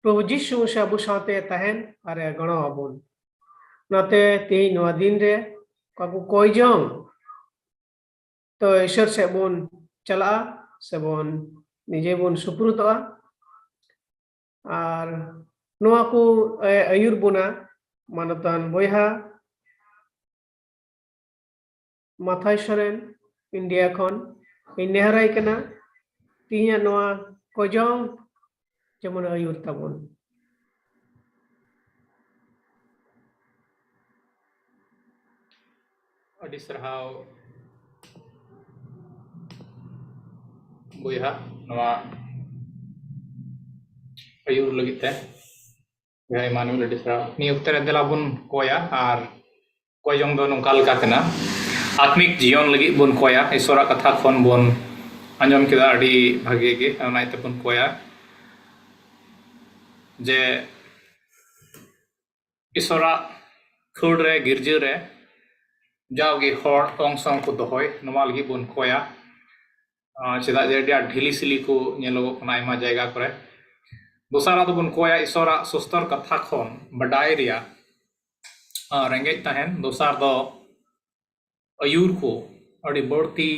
प्रभु जीशु से अबु साथे तहन अरे गणो अबुन नाते ते नवा दिन रे काकू कोई जंग तो ईश्वर से बुन चला से बुन निजे बुन सुप्रुतवा और नवा को आयुर बुना मानतन बोयहा माथाई सरेन इंडिया खन इन नेहराई कना तिया नवा को जंग যেমন আয়ুর তাবন ᱟᱹᱰᱤ ᱥᱟᱨᱦᱟᱣ ᱵᱚᱭᱦᱟ ᱱᱚᱣᱟ ᱟᱭᱩᱨ ᱞᱟᱹᱜᱤᱫ ᱛᱮ ᱵᱚᱭᱦᱟ ᱤᱢᱟᱱᱩᱭᱮᱞ ᱟᱹᱰᱤ ᱥᱟᱨᱦᱟᱣ ᱱᱤᱭᱟᱹ ᱚᱠᱛᱮ ᱨᱮ ᱫᱮᱞᱟ ᱵᱚᱱ ᱠᱚᱭᱟ ᱟᱨ ᱠᱚᱭ ᱡᱚᱝ ᱫᱚ ᱱᱚᱝᱠᱟ ᱞᱮᱠᱟ ᱠᱟᱱᱟ ᱟᱛᱢᱤᱠ ᱡᱤᱭᱚᱱ ᱞᱟᱹᱜᱤᱫ ᱵᱚᱱ ᱠᱚᱭᱟ ᱤᱥᱚᱨᱟᱜ ᱠᱟᱛᱷᱟ ᱠᱷᱚᱱ ᱵᱚᱱ ᱟᱸᱡᱚᱢ ᱠᱮᱫᱟ ᱟᱹᱰᱤ ᱵᱷᱟᱜᱮ ᱜᱮ ᱚᱱᱟ ᱛᱮ ᱵᱚᱱ ᱠᱚᱭᱟ जे ईश्वराग खुड़ रे गिरजा रे जावगे हर अंशं को दोहय नवा लगी बन कोया चेदा जे ढिली सिली को नेलोगो कना आयमा जायगा करे दोसारा तो बन कोया ईश्वराग सुस्तर कथा खन बडाय रिया रेंगे तहन दोसार दो आयुर को अड़ी बढ़ती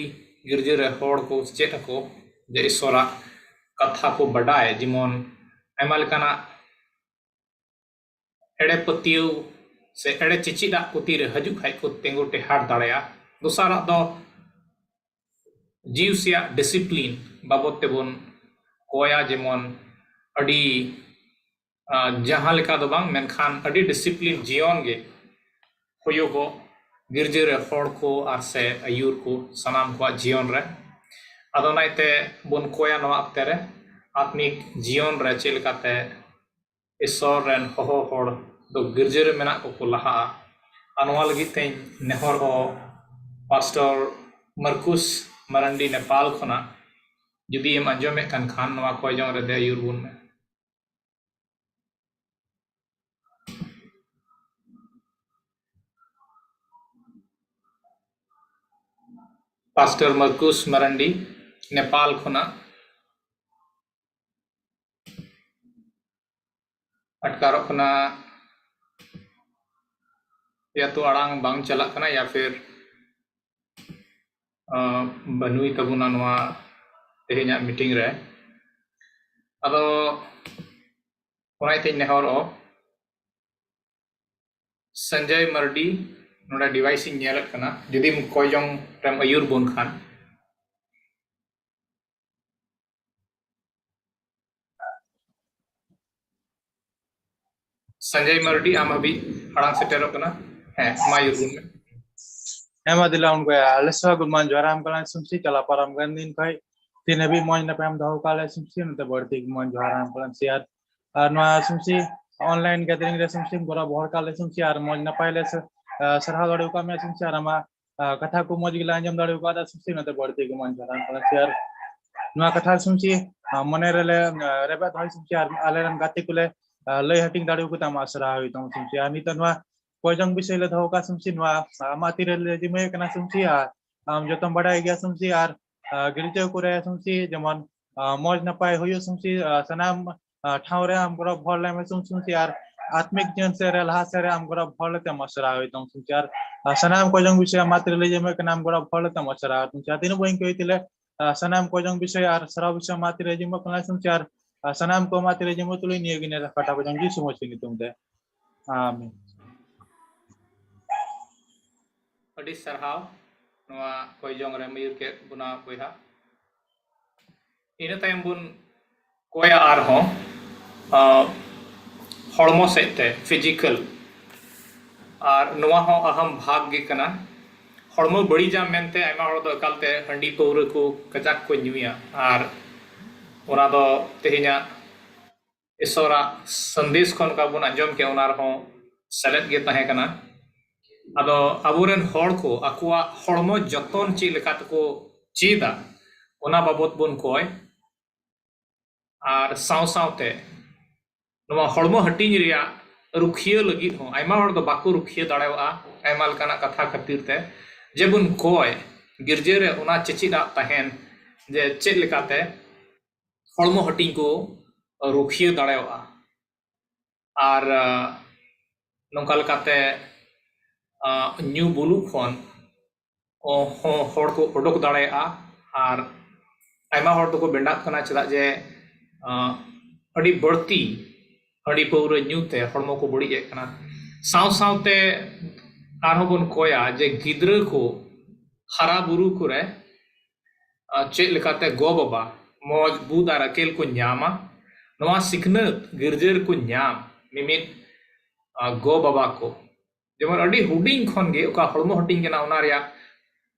गिरजा रे हर को चेत को जे ईश्वराग कथा को बडाय जिमन आयमा लेकाना एड़े पतियो से एड़े चिचिदा पुती रे हजू खाई को तेंगो टेहाड़ दाड़या दोसारा दो जीव सिया डिसिप्लिन बाबत ते बन कोया जेमन अड़ी जहां लेका दो बांग मेनखान अड़ी डिसिप्लिन जीवन गे होयोगो गिरजे रे हड़ को आर से आयुर को सनाम को जीवन रे आदो नाइते बन कोया नवा अक्ते रे आत्मिक जीवन रे चेलकाते ईश्वर रेन होहो हड़ दो गिरजे रे मेना को लहा अनवा लगी ते नेहर हो पास्टर मरकुस मरंडी नेपाल खना जुदी एम अंजमे कान खान नवा कोय जंग रे दे युरबुन में पास्टर मरकुस मरंडी नेपाल खना अटकारो कना या तो अड़ांग बांग चला कना या फिर बनुई तबुना नवा तेहेኛ मीटिंग रे अदो ओनाइते नेहरो संजय मर्डी नोडा डिवाइस इन नेलत कना जदि कोयजोंग रेम आयुर बोन खान संजय मर्डी आम अभी अड़ांग सेटेरो कना है मायुर बोन में एमा दिला उनको आलसवा गुमान जोराम कला सुमसी कला परम गंदिन भाई तीन अभी मोज न पैम दहो काले सुमसी न त बढ़ती मोज जोराम कला शेयर और नो सुमसी ऑनलाइन गैदरिंग रे सुमसी बड़ा भर काले सुमसी और मोज न पाइले सरहा दड़े का में सुमसी और मा कथा को मोज गिला अंजम दड़े का सुमसी न त बढ़ती मोज जोराम कला शेयर नो कथा सुमसी मने रे रेबा धई सुमसी और आलेरन गाती कुले लय हटिंग दड़े को तम आसरा होई तम सुमसी आनी त नो कोजंग विषय ले धो का सुमसी नो माती रे जिमे कना सुमसी आम जतम बड़ा गया सुमसी और गिरजा कुरे सुमसी जमन मौज नपाय हुयो सुमसी सनाम ठावरे हम गरो भले में सुमसी यार आत्मिक जन से रे लहा से रे हम गरो भले ते मसरा होय तम सुमसी यार सनाम को जंग विषय मात्र ले जे में के नाम गरो भले ते मसरा तुमसी तीन बइन के तिले सनाम को जंग विषय यार सरा विषय मात्र ले जे में कला सुमसी यार सनाम को मात्र ले जे में तुले निये गिने कटा को जंग जी सुमसी नि तुमते आमीन अडी सरहाव नवा कोई जंग रे मयूर के बुना बोया इन तायम बुन कोया आर हो हड़मो सेते फिजिकल और नवा हो अहम भाग गे कना हड़मो बड़ी जा मेनते आयमा हड़ दो एकालते हंडी पौर को कजाक को न्यूया और ओना दो तेहिना ईश्वरा संदेश खन का बुन अंजम के ओनार हो सेलेक्ट गे तहे कना अदो अबुरेन हड़ को अकुआ हड़मो जतन ची लेकात को चीदा ओना बाबत बुन कोय और साव सावते नवा हड़मो हटिंग रिया रुखिया लगी हो आयमा हड़ दो बाकु रुखिया दाड़ेवा आयमा लकाना कथा खातिर ते जेबुन कोय गिरजे रे ओना चिचिदा तहेन जे चेद लेकाते हड़मो हटिंग को रुखिया दाड़ेवा और नोंका लेकाते न्यू बुलू खन हड़ को उडोक दाड़ेया और आयमा हड़ दो को बेंडाक कना चदा जे अड़ी बढ़ती अड़ी पौर न्यूते हड़मो को बड़ी कना साव सावते आरहों बन कोया जे गिद्र को हरा बुरु कुरे चेक लेकाते गो बाबा मौज बुद आर अकेल को न्यामा नवा सिखनत गिरजर को न्याम मिमित गो बाबा को जेमन अड़ी हुडिंग खन गे ओका हड़मो हटिंग केना ओना रिया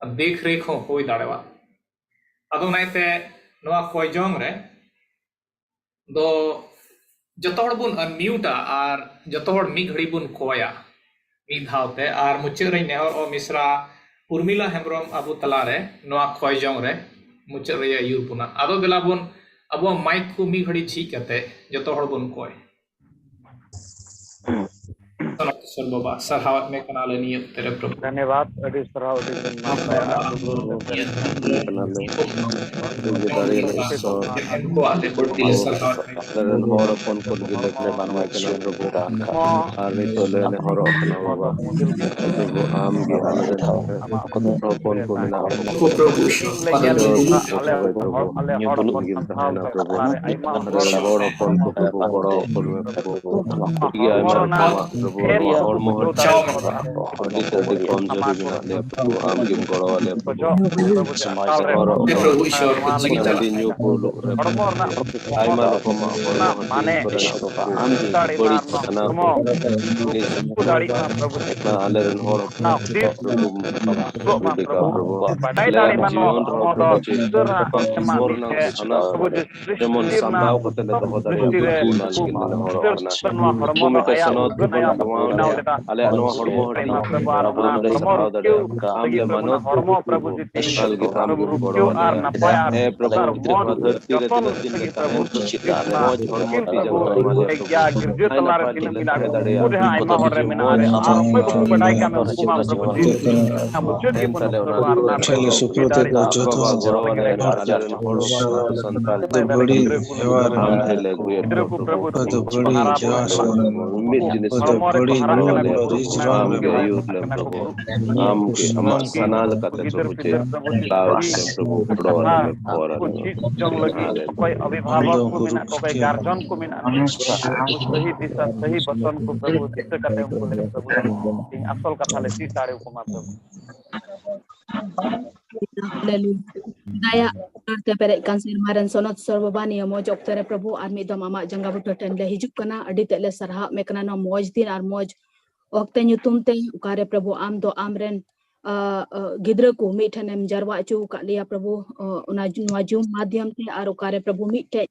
देख रेख होय दाड़ेवा अदो नाइते नवा कोयजोंग रे दो जतोड़ बुन अनम्यूटा और जतोड़ मी घड़ी बुन कोया मी धावते और मुचे रे नेहर ओ मिश्रा उर्मिला हेम्ब्रम अबु तला रे नवा कोयजोंग रे मुचे रे यूरपुना आदो देला बुन अबो माइक को मी घड़ी छी कते जतोड़ बुन कोय सर बाबा सरहावत में कनाले नियत तेरे प्रभु धन्यवाद अडी सराव को आते पड़ती है सरन और अपन को गिलत ने बनवा के नाम प्रभु का आरे तो लेने और अपना बाबा वो आम के अपन को ना प्रभु ये बोलो गिलता है ना प्रभु और अपन को बड़ा प्रभु ये प्रभु और मोहर अड़ी तड़ी कम जरूरी बिना ले प्रभु आम के बड़ा वाले प्रभु समाज और प्रभु ईश्वर की न्यू को आई मा को माने आम की बड़ी तना कुदाड़ी प्रभु आलेरन और प्रभु प्रभु बड़ाई दाड़ी मानो जेमन संभाव करते ले तो दाड़ी ale ano hormo hati para bulan dari sahau dari काम ले मानो hormo प्रभु जी कल के काम के बड़ो है प्रभु धरती रे दिन के काम चिता मौज hormo जब हमारे क्या गिरजे तलार दिन बिना पूरे आई मा हर में ना रे आप को पढ़ाई का में प्रभु जी हम मुझे के चले सुप्रते का चौथा संतान तो बड़ी व्यवहार हम ले गुए प्रभु तो बड़ी जवास तो बड़ी आम के यूथ ले प्रभु आम के हम सनाल का प्रभु जे लावत ले प्रभु बड़ो और जंग लगी कोई अभिभावक को बिना कोई गार्जियन को बिना सही दिशा सही वचन को प्रभु चित्त करते हैं प्रभु असल कथा ले सी सारे को मात्र daya te perek kan sirmaran sonot sorbani moj oktare prabhu ar mi dom ama janga butoten le hijuk kana adi te le sarha me kana no moj din ar moj okte nyutum te ukare prabhu am do amren gidra ko mi thanem jarwa chu ka liya prabhu una jum madhyam te ar ukare prabhu mi te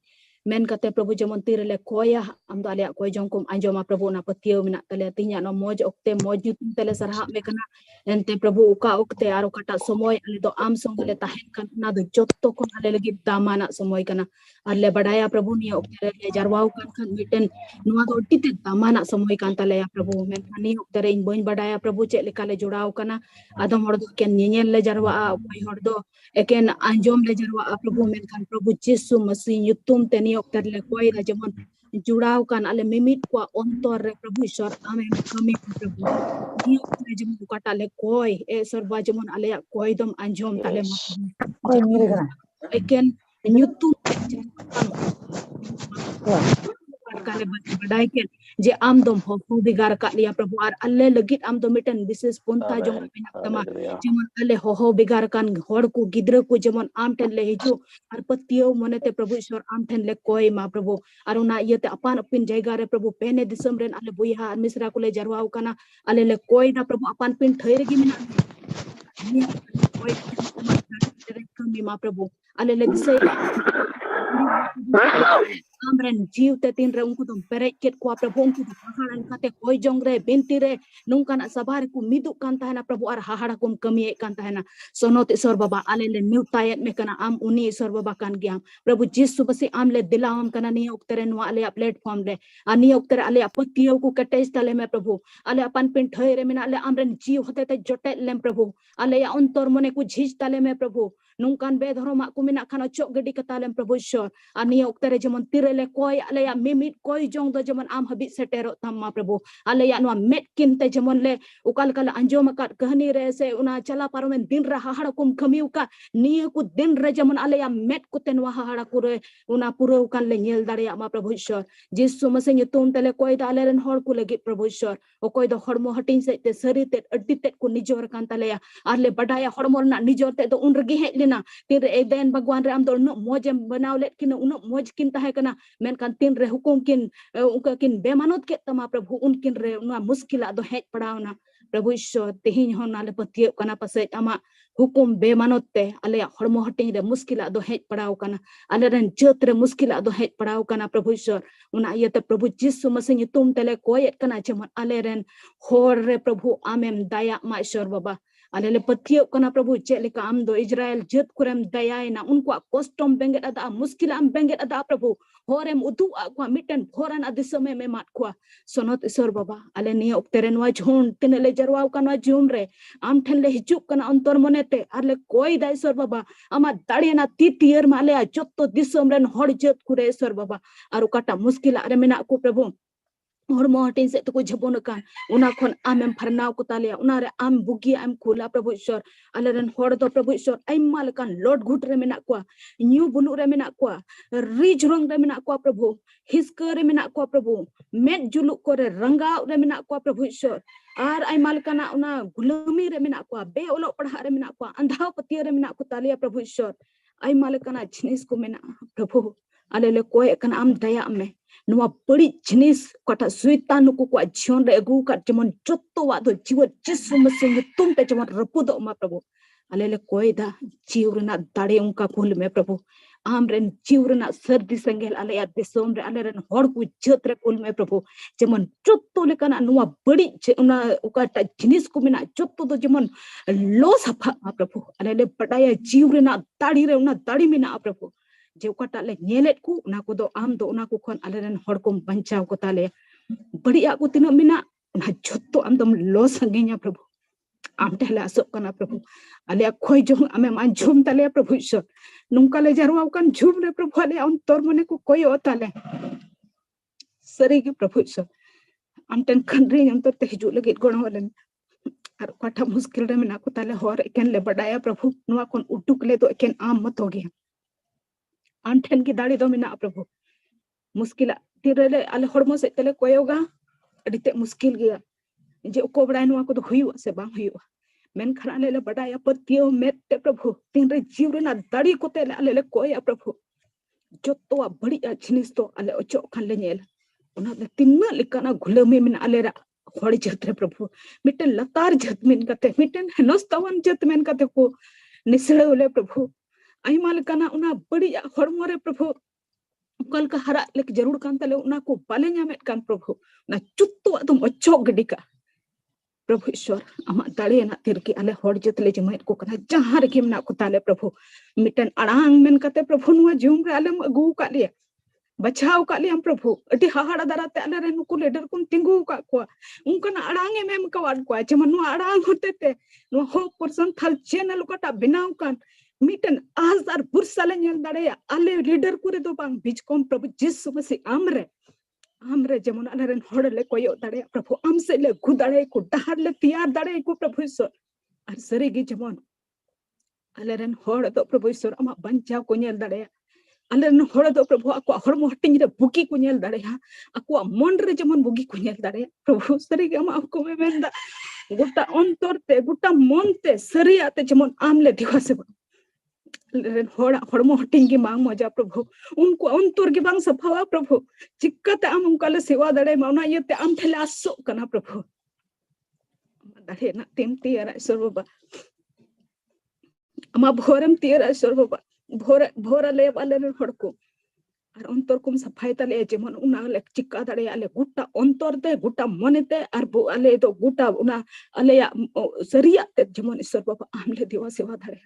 men kate Prabhu jemon tirele koya am do alea koy jongkum anjoma Prabhu na patio mina tale tinya no moj okte moj nyutum tele sarha me kana ente Prabhu uka okte aro kata somoy ale do am songole tahen kan na do jotto kon ale lagi damana somoy kana ale badaya Prabhu ni okte le jarwau kan miten nuwa do tite damana somoy kan tale ya Prabhu men ani okte re in boin badaya Prabhu cek lekale jurau kana adom hor do ken nyenyel le jarwa boy hor do eken anjom le jarwa Prabhu men kan Prabhu Jesu masih nyutum teni okter le koy da jemon jurau kan ale mimit kwa ontor re Prabhu Ishwar amen kami Prabhu ni okter jemon kata le koy e sorba jemon ale koy dom anjom tale ma eken nyutum kale badai ken je am dom ho bigar ka liya Prabhu ar alle legit am dom miten bises punta jong pinak tama jemon alle ho bigar kan hor ku gidra ku jemon am ten le hiju ar patio monete Prabhu Ishwar am ten le koy ma Prabhu aruna yete apan apin jaiga re Prabhu pene disam ren alle buiha misra ku le jarwau kana alle le koy na Prabhu apan pin thair gi mina ni koy kami ma Prabhu alle le disai amren jiu te tin re unku dom perek ket kwa Prabhu unku dom haharan kate koy jong re binti re nungkan sabar ku miduk kan tahena Prabhu ar hahara kum kami kan tahena sonot isor baba ale le mutayet me kana am uni isor baba kan gyam Prabhu Jesu basi am le dilawam kana ni oktere no ale platform le ani oktere ale apatio ku kate stale me Prabhu ale apan pin thaire mina ale amren jiu hote te jote lem Prabhu ale ya ontor mone ku jhij tale me Prabhu nungkan be dhoroma ku mina khana chok gedi katalem Prabhu Ishwar ani oktere jemon tirele koy ale ya mimit koy jong do jemon am habit setero tamma Prabhu ale ya no met kinte jemon le ukal kala anjom kat kahani re se una chala paromen din ra hahara kum khami uka ni ku din re jemon ale ya met ku ten wa hahara ku re una puro ukal le nyel dare ya ma Prabhu Ishwar Jesu mase nyutum tele koy da ale ren hor ku legi Prabhu Ishwar okoy do hormo hatin se te sari te addi te ku nijor kan tale ya arle badaya hormo na nijor te do un regi het lina tir e den bagwan re am do no mojem banaw let kin uno moj kin tahe kana men kan tin re hukum kin uka kin bemanot ke tama Prabhu unkin re una muskila do het padawna Prabhu Ishwar tehin hon ale patie kana pase ama hukum bemanot te ale hormo hatin re muskila do het padaw kana ale ren jot re muskila do het padaw kana Prabhu Ishwar una yete Prabhu Jesu masih nyutum tele koyet kana jemon ale ren hor re Prabhu amem daya ma Ishwar baba ale le patio kana Prabhu cek leka am do Israel jut kurem dayaina unku kostom benget ada muskil am benget ada Prabhu horem udu akwa miten horan adisame me mat kwa sonot Isor baba ale ni okteren wa jhon tinele jarwa kana jumre am thenle hijuk kana antor monete arle koi da Isor baba ama dadiena titier ma ale jotto disomren hor jut kure Isor baba aru kata muskil are mena ku Prabhu hormo hatin se to ko jhabon kan una khon amem pharnaw ko talia una re am bugi am khula Prabhu Ishwar ale ren hor do Prabhu Ishwar ai mal kan lord gut re mena kwa new bulu re mena kwa rijrong re mena kwa Prabhu hisker re mena kwa Prabhu met juluk ko re ranga re mena kwa Prabhu Ishwar ar ai mal kana una gulami re mena kwa be olo padha re mena kwa andha pati re mena ko talia Prabhu Ishwar ai mal kana jinis ko mena Prabhu ale le koy kana am daya me nuwa bari jinis kata suitan ku kwa jion re gu kat jemon jotto wa do jiwa Jesu masih nyutum te jemon repu do ma Prabhu ale le koy da jiurna dare unka kul me Prabhu amren jiurna sardi sengel ale ya desom re ale ren hor ku jot re kul me Prabhu jemon jotto le kana nuwa bari una ukata jinis ku mina jotto do jemon lo sapha ma Prabhu ale le badaya jiurna dadi re una dadi mina Prabhu je kata le nyelet ku una ko do am do una ku khon ale ren hor kum banchaw ko tale bari aku tino mina una jotto am dom lo sanginya Prabhu am tela asok kana Prabhu ale khoi jong ame man jum tale Prabhu Ishwar nungka le jarwa kan jum re Prabhu ale antor mone ku koi otale sari ki Prabhu Ishwar am ten khandri antor te hiju legit gono walen ar kata muskil re mina ku tale hor eken le badaya Prabhu nuwa kon utuk le do eken am mat ho gaya anten ki dadi do mina Prabhu muskila tirele ale hormo se tele koyoga adite muskil gaya je ko bada nuwa ko do huyu se bang huyu men khana le badaya patio mette Prabhu tinre jiwre na dadi ko tele ale le koya Prabhu jotto wa badi jinis to ale ocho khan le nyel ona le tinna likana gulami min ale ra hori jatre Prabhu mitten latar jat min kate mitten nostavan jat men kate ko nisle ole Prabhu ai mal kana una badi hormo re Prabhu ukal ka hara lek jarur kan tale una ko bale nyamet kan Prabhu na cuttu adum ochok gedika Prabhu Ishwar ama dale na tirki ale hor jetle jemait ko kana jahar kim na ko tale Prabhu miten arang men kate Prabhu nuwa jum re ale agu ka liya bachao ka liya Prabhu ati hahara darate ale ren ku leader kum tingu ka ko unka na arang em kawad ko jeman nuwa arang hotete nuwa hope person thal channel ko ta binaw kan miten azar bursale nyel dare ale leader kure do bang bijkom Prabhu Jisu masi amre jemon alaren hodle koyo dare Prabhu amse le gudare ko dahar le tiar dare ko Prabhu Ishwar ar sarigi jemon alaren hod do Prabhu Ishwar ama bancha ko nyel dare alaren hod do Prabhu aku hormo hating re buki ko nyel dare ha aku mon re jemon bugi ko nyel dare Prabhu sarigi ama aku memenda gota ontorte gota monte sariate jemon amle diwase hormo hating ki mang moja Prabhu unko ontor ki bang safawa Prabhu चिक्कते आम उनकाले सेवा दड़े मावना ये ते आम थले आसो कना प्रभु दड़े ना तेम तियरा सर्वबा अमा भोरम तियरा सर्वबा भोरा ले वाले ने हड़को और अंतर कुम सफाई तले जेमन उना ले चिक्का दड़े आले गुट्टा अंतर ते गुट्टा मनेते और बो आले तो गुट्टा उना आले या सरिया ते जेमन सर्वबा आमले दिवा सेवा दड़े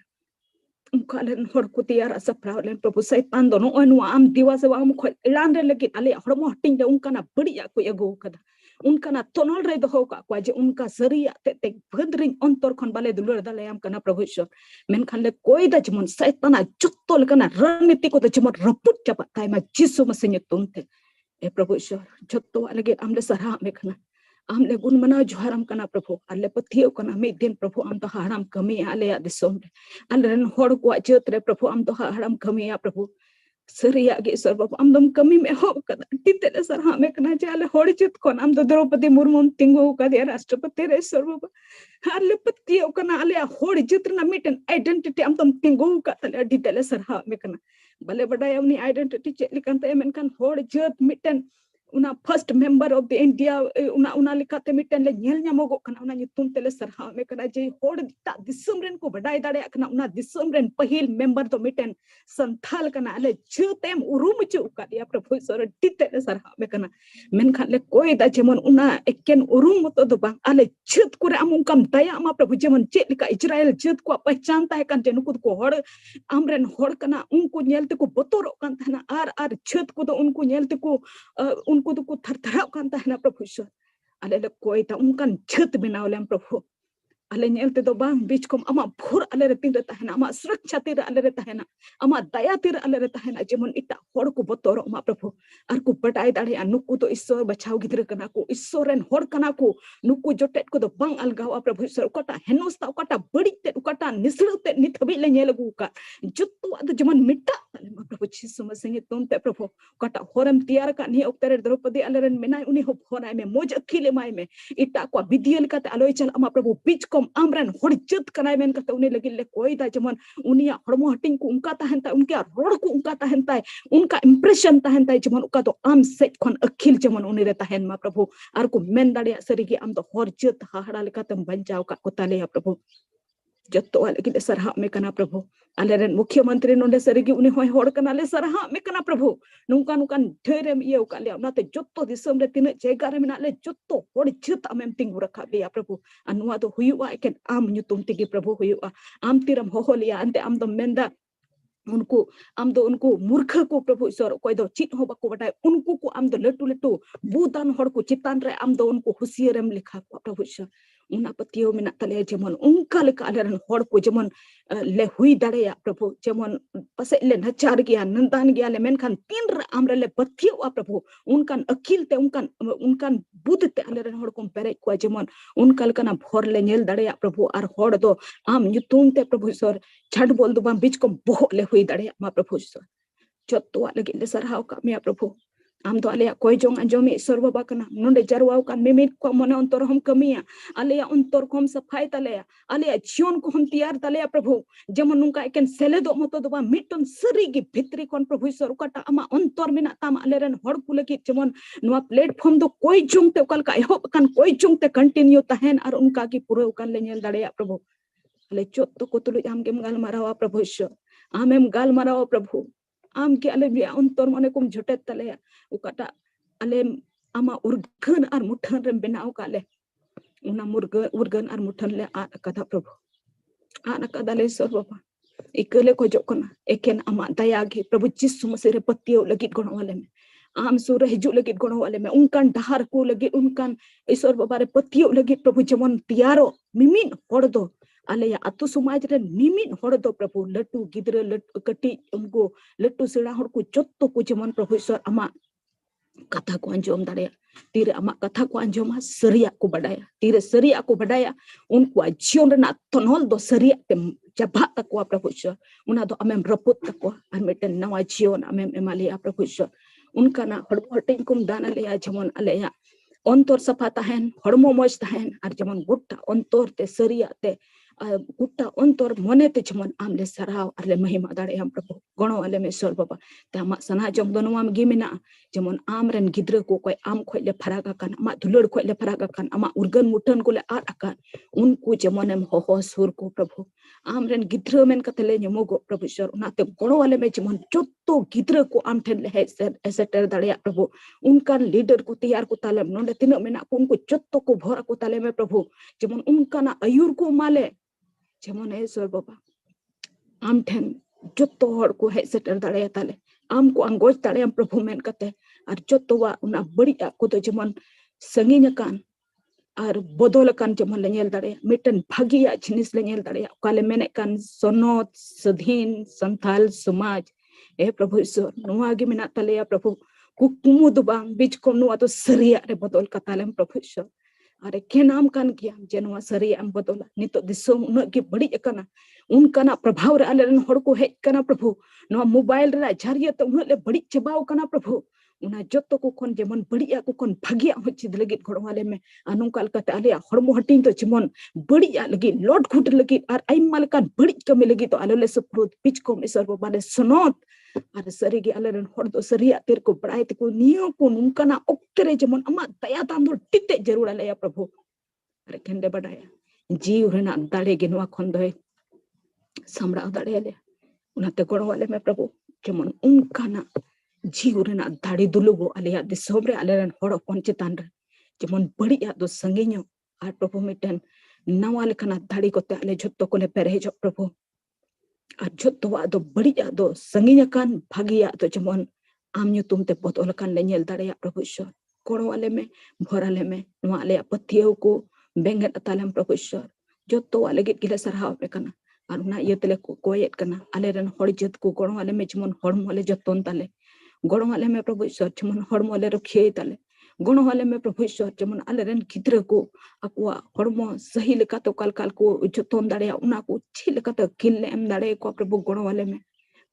उनकाले हड़को तियरा सप्रावले प्रभु सैतान दोनो अनु आम दिवा सेवा आम खो इलान रे लेकिन आले हड़मो हटिंग दे उनका ना बढ़िया को एगो कदा उनका ना तोनल रे दो का जे उनका सरिया ते भद्रिन अंतर खन बाले दुलर दले आम कना प्रभु ईश्वर मेन खान ले कोई द जमन सैतान जुत्तोल कना रणनीति को द जमन रपुट चपा ताई मा जिसु मसिन तुमते ए प्रभु ईश्वर जत्तो अलगे आमले सरहा में खना आमले गुण मना जोहारम कना प्रभु अल्ले पथियो कना मिद दिन प्रभु आम तो हाराम कमी आले या दिसोम रे अल्ले होड़ को जत रे प्रभु आम तो हाराम कमी या प्रभु सरिया गे सर बाबू आम दम कमी में हो कदा टितेले सर हमें कना चाले होड़ जत कोन आम तो द्रौपदी मुर्मू तिंगो का दे राष्ट्रपति रे सर बाबू अल्ले पथियो कना अल्ले होड़ जत ना मिटन आइडेंटिटी आम तम तिंगो का तले टितेले सर हमें कना भले बड़ा अपनी आइडेंटिटी चेक लिखन ते मेन कान होड़ जत mitten una first member of the India una likate mitten le nyel nyamogo kana una nyutum tele sarha me kana je hod ta disumren ko badai dare kana una disumren pahil member to mitten santhal kana ale jutem urum chu ka dia professor titele sarha me kana men khan le koi da jemon una ekken urum to do bang ale chut kure amung kam daya ama prabhu jemon che lika Israel jut ko pehchan ta kan jenu ko hod amren hod kana unku nyelte ko botoro kan thana ar chut ko to unku nyelte ko उनको तो को थरथराव कांता है ना प्रभु ईश्वर अले ले कोई ता उनका छत बनावले प्रभु अले नेलते तो बांग बीच को अमा भोर अले रे तिन रहता है ना अमा सुरक्षा तिर अले रहता है ना अमा दया तिर अले रहता है ना जेमन इटा होड़ को बतोरो अमा प्रभु आर को बटाई दाड़े नुकु तो ईश्वर बचाव गिद्र कना को ईश्वरन होड़ कना को नुकु जोटेट को तो बांग अलगावा प्रभु ईश्वर कटा हेनोस्ता कटा बड़ीते कटा निसलते निथबी ले नेलगु का जुत्तु अद जेमन मिटा प्रभु यीशु मसीह तुमते प्रभु कटा होरम तियार का नि ओक्तरे द्रौपदी अलेरन मेनाय उनी हो फोनाय में मोज अखिले माय में इटा को विदियल का अलोय चल अमा प्रभु बीच को आमरन होड़ जत कनाय मेन कते उनी लगिल ले कोई दा जमन उनिया हड़मो हटिंग को उनका तहन ता उनके रोड को उनका तहन ता उनका इंप्रेशन तहन ता जमन उका तो आम सेट खन अखिल जमन उनी रे तहन मा प्रभु आर को मेन दाड़िया सरीगी आम तो होड़ जत हाहड़ा लेका तम बंचाव का को ताले या प्रभु जत्तो अलगे सरहा में कना प्रभु अलेरन मुख्यमंत्री नोंडे सरीगी उनी होय होड़ कना ले सरहा में कना प्रभु नुका नुकान ढेरेम इयो का ले नाते जत्तो दिसम रे तिन जयगा रे मेना ले जत्तो होड़ जत आमेम तिंगु रखा बे या प्रभु अनुवा तो हुयुआ एकेन आम न्युतुम तिगी प्रभु हुयुआ आम तिरम होहोलिया अंते आम दम मेंदा उनको आम दो उनको मूर्ख को प्रभु ईश्वर कोई दो चित हो बको बटाय उनको को आम दो लटू लटू बुदान होड़ को चितान रे आम दो उनको हुसियरम लिखा प्रभु ईश्वर उना पतियो मेना तले जेमन उनका लेका अलेरन होड़ को जेमन ले हुई दड़े प्रभु जेमन पसे ले नचार गया नंदान गया ले मेनखान तीन रे आमरे ले पतियो प्रभु उनकान अखिल ते उनकान बुद्ध ते अलेरन होड़ को पेरे को जेमन उनका लेका ना भोर ले नेल दड़े प्रभु आर होड़ दो आम ᱧᱩᱛᱩᱢ ते प्रभु ईश्वर छाड़ बोल दो बा बीच को बोह ले हुई दड़े मा प्रभु ईश्वर जत्तो लगे ले सरहाव का मिया प्रभु आम तो आले कोई जोंग अंजोमी ईश्वर बाबा कना नोंडे जरवाव कान मिमित को मने अंतर हम कमिया आले अंतर को हम सफाई तले आले जीवन को हम तैयार तले प्रभु जेमन नुका एकेन सेलेदो मतो दो बा मिटन सरी की भितरी कोन प्रभु ईश्वर कटा अमा अंतर मेना ताम आलेरन होड़ को लगी जेमन नुआ प्लेटफॉर्म दो कोई जोंग ते कल का एहोब कान कोई जोंग ते कंटिन्यू तहन और उनका की पूरा कान ले नेल दड़े प्रभु आले चोत्तो को तुलु आम गेम गाल मारावा प्रभु ईश्वर आमेम गाल मारावा प्रभु am ke ale bia ontor mane kum jotet tale ukata ale ama urgan ar muthan rem benau kale una urgan ar muthan le a kata Prabhu ana kadale sor bapa ikele ko jokona eken ama daya ge Prabhu Jisu Masih re patio lagit gono wale me am sura hiju lagit gono wale me unkan dahar ko lagit unkan isor bapa re patio lagit Prabhu jemon tiaro mimin hordo ale ya atu समाज रे मिमिन हड़ दो प्रभु लट्टू गिद्र लट्टू कटी उनको लट्टू सेड़ा हड़ को जत्तो को जेमन प्रभु ईश्वर अमा कथा को अंजोम दाड़े तीरे अमा कथा को अंजोम सरिया को बढ़ाया तीरे सरिया को बढ़ाया उनको जीवन रे ना तनोल दो सरिया ते जबा तक प्रभु ईश्वर उना दो अमेम रपुत तक अमेटन नवा जीवन अमेम एमालिया प्रभु ईश्वर उनका ना हड़मो हटिंग कुम दाना ले जेमन अले या अंतर सफा तहन हड़मो मज तहन और जेमन गुट्टा अंतर ते सरिया ते गुट्टा अंतर मने ते जेमन आमले सराव अरले महिमा दाड़े हम प्रभु गणो अले में सर बाबा ते आमा सना जम दोनोम गे मेना जेमन आमरन गिद्र को कोई आम खोले फरागा कान आमा दुलड़ खोले फरागा कान आमा उर्गन मुठन कोले आर अकान उनको जेमन हम हो सुर को प्रभु आमरन गिद्र मेन कतले नेमोगो प्रभु ईश्वर उनाते गणो अले में जेमन जोतो गिद्र को आम ठेन ले है एसेटर दाड़े प्रभु उनका लीडर को तैयार को ताले नोंडे तिना मेना को उनको जोतो को भरा को ताले में प्रभु जेमन उनका ना अयुर को माले जेमन ईश्वर बाबा आम ठेन जोतो हड़ को है सेटर दाड़े ताले आम को अंगोज दाड़े हम प्रभु मेन कते और जोतो वा उना बड़िया को तो जेमन संगीन कान और बदल कान जेमन ले नेल दाड़े मिटन भागिया जिनिस ले नेल दाड़े काले मेने कान सोनोत सधीन संथाल समाज ए प्रभु ईश्वर नुआ गे मेना ताले प्रभु कुकुमु दो बांग बीच को नुआ तो सरिया रे बदल कताले प्रभु ईश्वर अरे के नाम कान किया जेनुआ सरिया हम बदला नितो दिसोम उन के बड़ी कना उनका ना प्रभाव रे आले हड़ को हेज कना प्रभु नो मोबाइल रे जारिया तो उन ले बड़ी चबाव कना प्रभु उना जत्तो को कोन जेमन बड़िया को कोन भागिया हो चिद लगी घोड़वाले में अनुकाल कते आले हड़मो हटिन तो जेमन बड़िया लगी लॉट घुट लगी और आइमाल कान बड़ी कमी लगी तो आले सप्रोत पिच को मिसर बाबा ने सनोत और सरी गे आले हड़ तो सरिया तेर को बड़ाई ते को नियो को उनका ना ओक्तरे जेमन अमा दया तांदो टिते जरूर आले प्रभु अरे केंदे बड़ाया जीव रेना दाड़े गे नवा खन दो सामड़ा दाड़े आले उनाते घोड़वाले में प्रभु जेमन उनका ना जीव रेना दाड़ी दुलुगो आले दिसोम रे आले हड़ कोन चेतान रे जेमन बड़िया दो संगीनो आर प्रभु मिटन नवा लेखना दाड़ी कोते आले जत्तो कोले पेरेजो प्रभु और जत्तो दो बड़िया दो संगीन कान भागिया तो जेमन आम ᱧᱩᱛᱩᱢ ते बदल कान ले नेल दाड़े प्रभु ईश्वर कोड़ो वाले में भोराले में नवा आले पतियो को बेंगन अतालम प्रभु ईश्वर जत्तो वाले गे गिले सरहाव पे कना और उना ये तले को कोयेत कना आले रन हड़ जत को गोड़ो वाले में जेमन हड़म वाले जत्तोन ताले गोड़ो वाले में प्रभु ईश्वर जेमन हड़म वाले रखे ताले गोड़ो वाले में प्रभु ईश्वर जेमन आले रन गिद्र को अकुआ हड़मो सही लेका तो काल काल को जत्तोन दाड़े उना को छी लेका तो किल एम दाड़े को प्रभु गोड़ो वाले में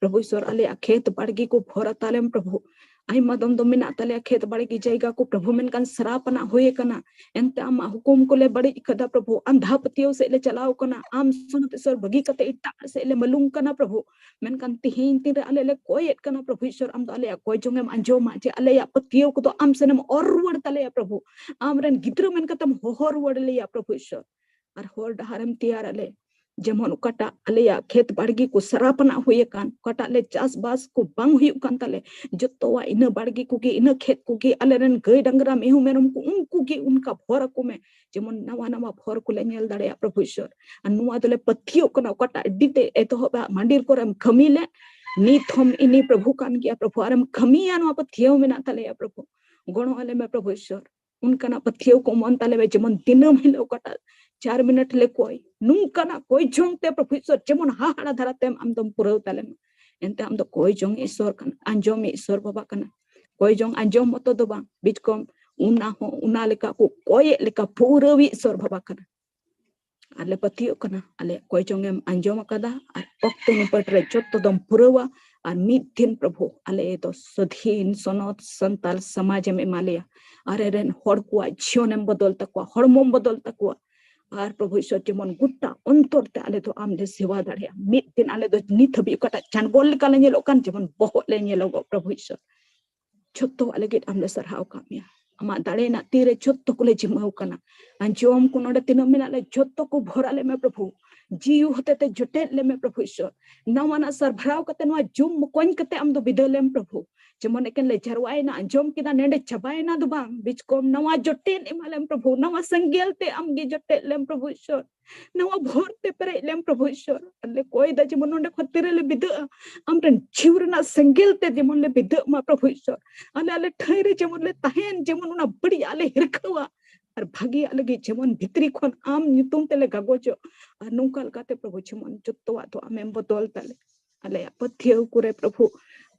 प्रभु ईश्वर आले खेत बाड़गी को भोरा तालेम प्रभु आइमा दम दम मेना ताले खेत बाड़गी जायगा को प्रभु मेन कान सरापना होए कना एंते आमा हुकुम को ले बड़ी कदा प्रभु अंधा पतियो से ले चलाओ कना आम सुनत ईश्वर बगी कते इटा से ले मलुंग कना प्रभु मेन कान तिहिन तिरे आले ले कोयेत कना प्रभु ईश्वर आम तो आले कोय जोंगेम अंजोमा जे आले या पतियो को तो आम सनम औरवड़ ताले प्रभु आमरन गिद्र मेन कतम होहरवड़ ले या प्रभु ईश्वर और होर डहारम तैयार आले जेमन उकाटा आलेया खेत बाड़गी को सरापना हुए कान उकाटा ले चास बास को बांग हुई कान ताले जत्तोवा इन बाड़गी को गे इन खेत को गे आलेरन गई डंगरा मेहू मेरम को उनको गे उनका भोर को में जेमन नवा नवा भोर को ले नेल दाड़े प्रभु ईश्वर अनुवा दले पथियो कना उकाटा डिते एतोहबा मंदिर कोरम खमीले नित हम इनी प्रभु कान गया प्रभु आरम खमिया नवा पथियो मेना ताले प्रभु गणो आले में प्रभु ईश्वर उनका ना पथियो को मन ताले में जेमन दिनम हिले उकाटा 4 मिनट ले कोई नुंका ना कोई जोंगते प्रभु ईश्वर जेमन हाहाड़ा धराते हम दम पुरव ताले एंते हम तो कोई जोंग ईश्वर कन अंजोम ईश्वर बाबा कना कोई जोंग अंजोम मतो दो बांग बीच कम उना हो उना लेका को कोई लेका पुरव ईश्वर बाबा कना आले पतियो कना आले कोई जोंग एम अंजोम कदा ओक्ते नि पटरे जत्तो दम पुरवा और मिद दिन प्रभु आले तो सधीन सनत संताल समाज में मालिया अरे रेन हड़ को जीवन बदल तकवा हड़मोम बदल तकवा और प्रभु ईश्वर जेमन गुट्टा अंतर ते आले तो आमले सेवा दाड़े मिद दिन आले तो नित हबी कटा चानबोल लेकाले नेलो कान जेमन बहो ले नेलो प्रभु ईश्वर छत्तो आले गे आमले सरहाव कामिया अमा दाड़े ना तीरे छत्तो को ले जिमाव कना अंजोम को नोडे तिनो मिनाले छत्तो को भोराले में प्रभु जीव होते ते जुटे ले में प्रभु ईश्वर नवाना सरभराव कते नवा जुम मकोइन कते आम दो बिदलेम प्रभु जेमन एकेन ले जरवाइना अंजम किदा नेडे चबाइना दो बांग बिचकोम नवा जोटेन इमालेम प्रभु नवा संगेल ते आमगे जोटे लेम प्रभु ईश्वर नवा भोर ते परे लेम प्रभु ईश्वर अले कोई दा जेमन नोंडे खतिरे ले बिद आमरन जीवरना संगेल ते जेमन ले बिद मा प्रभु ईश्वर अले अले ठहरे जेमन ले तहेन जेमन उना बड़ी आले हिरखवा और भागी अलगे जेमन भितरी खन आम नितुम तेले गागोजो और नोंका लगाते प्रभु जेमन जत्तवा तो आमें बदल तले अले पथियो कुरे प्रभु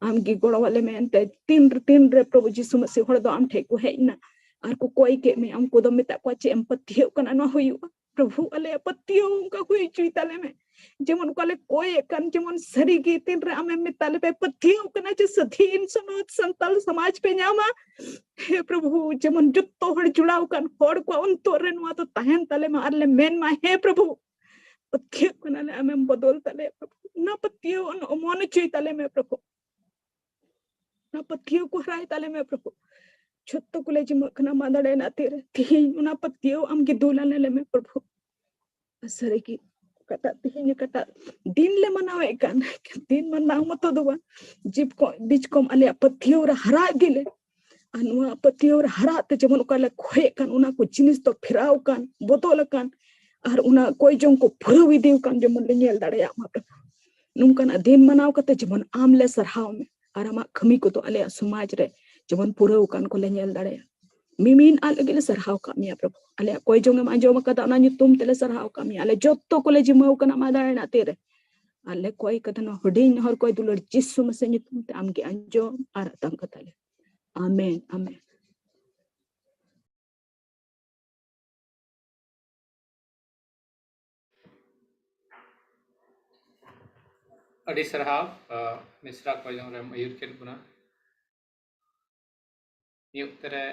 आम गी गोड़ वाले में अंते तीन रे प्रभु यीशु मसीह हड़ दो आम ठे को हेना और को कोई के में आम को दो मिता को चे एम पथियो कना न होयु प्रभु अले पथियो उनका हुई चुई तले में जेमन कोले कोई कन जेमन सरी गी तीन रे आमे मिताले पे पथियो कना चे सधीन सनोत संतल समाज पे न्यामा हे प्रभु जेमन जुत्तो हड़ जुड़ाव कन हड़ को उन तोरे नवा तो तहन तले में अरले मेन मा हे प्रभु पथियो कना ले आमे बदल तले प्रभु ना पथियो अन मन चुई तले में प्रभु ना पथियो को हराय तले में प्रभु छत्तो कुले जिम खना मादड़े ना तेरे तीन ना पथियो आम गी दूला ले में प्रभु असरे की कटा तीन कटा दिन ले मनावे कान दिन मनाव मतो दोवा जीप को बीच को अले पथियो रा हरा गिले अनवा पथियो रा हरा ते जेमन काले खोए कान उना को जिनिस तो फिराव कान बोतल कान और उना कोई जों को फुरु विदिव कान जेमन ले नेल दाड़े मा प्रभु नुमकाना दिन मनाव कते जेमन आम ले सरहाव में और आमा खमी को तो अले समाज रे जेमन पुरव कान को ले नेल दाड़े मिमीन आले सरहाव कामिया प्रभु अले कोई जोंगे आंजोम कदा ना तुम तेले सरहाव कामिया अले जत्तो को ले जिमाव कना मादाय ना तेरे अले कोई कदन हुडिन हर कोई दुलर यीशु मसीह तुम ते आमगे आंजोम आर तंग तले आमेन आमेन अडी सरहाव मिश्रा को जों रे मयूर केन बुना युक्तरे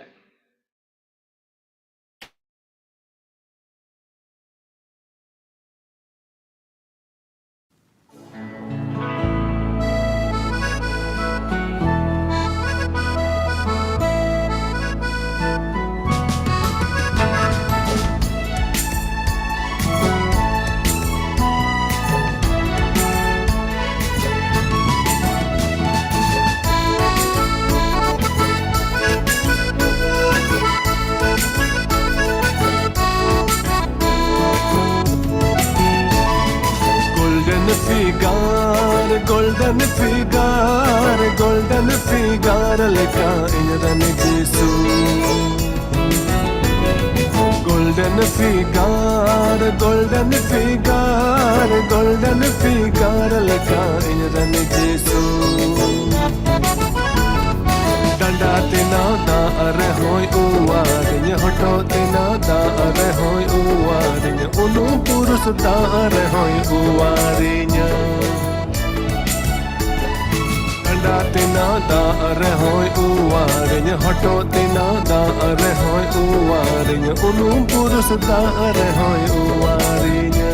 golden figure leka inran jesu golden figure leka inran jesu danda tina da are hoy uwar ye hoto tina da are hoy uwar ye unu purus da are hoy uwar nya tina da are hoy uwar ye hoto tina da are hoy uwar ye unu purus da are hoy uwar nya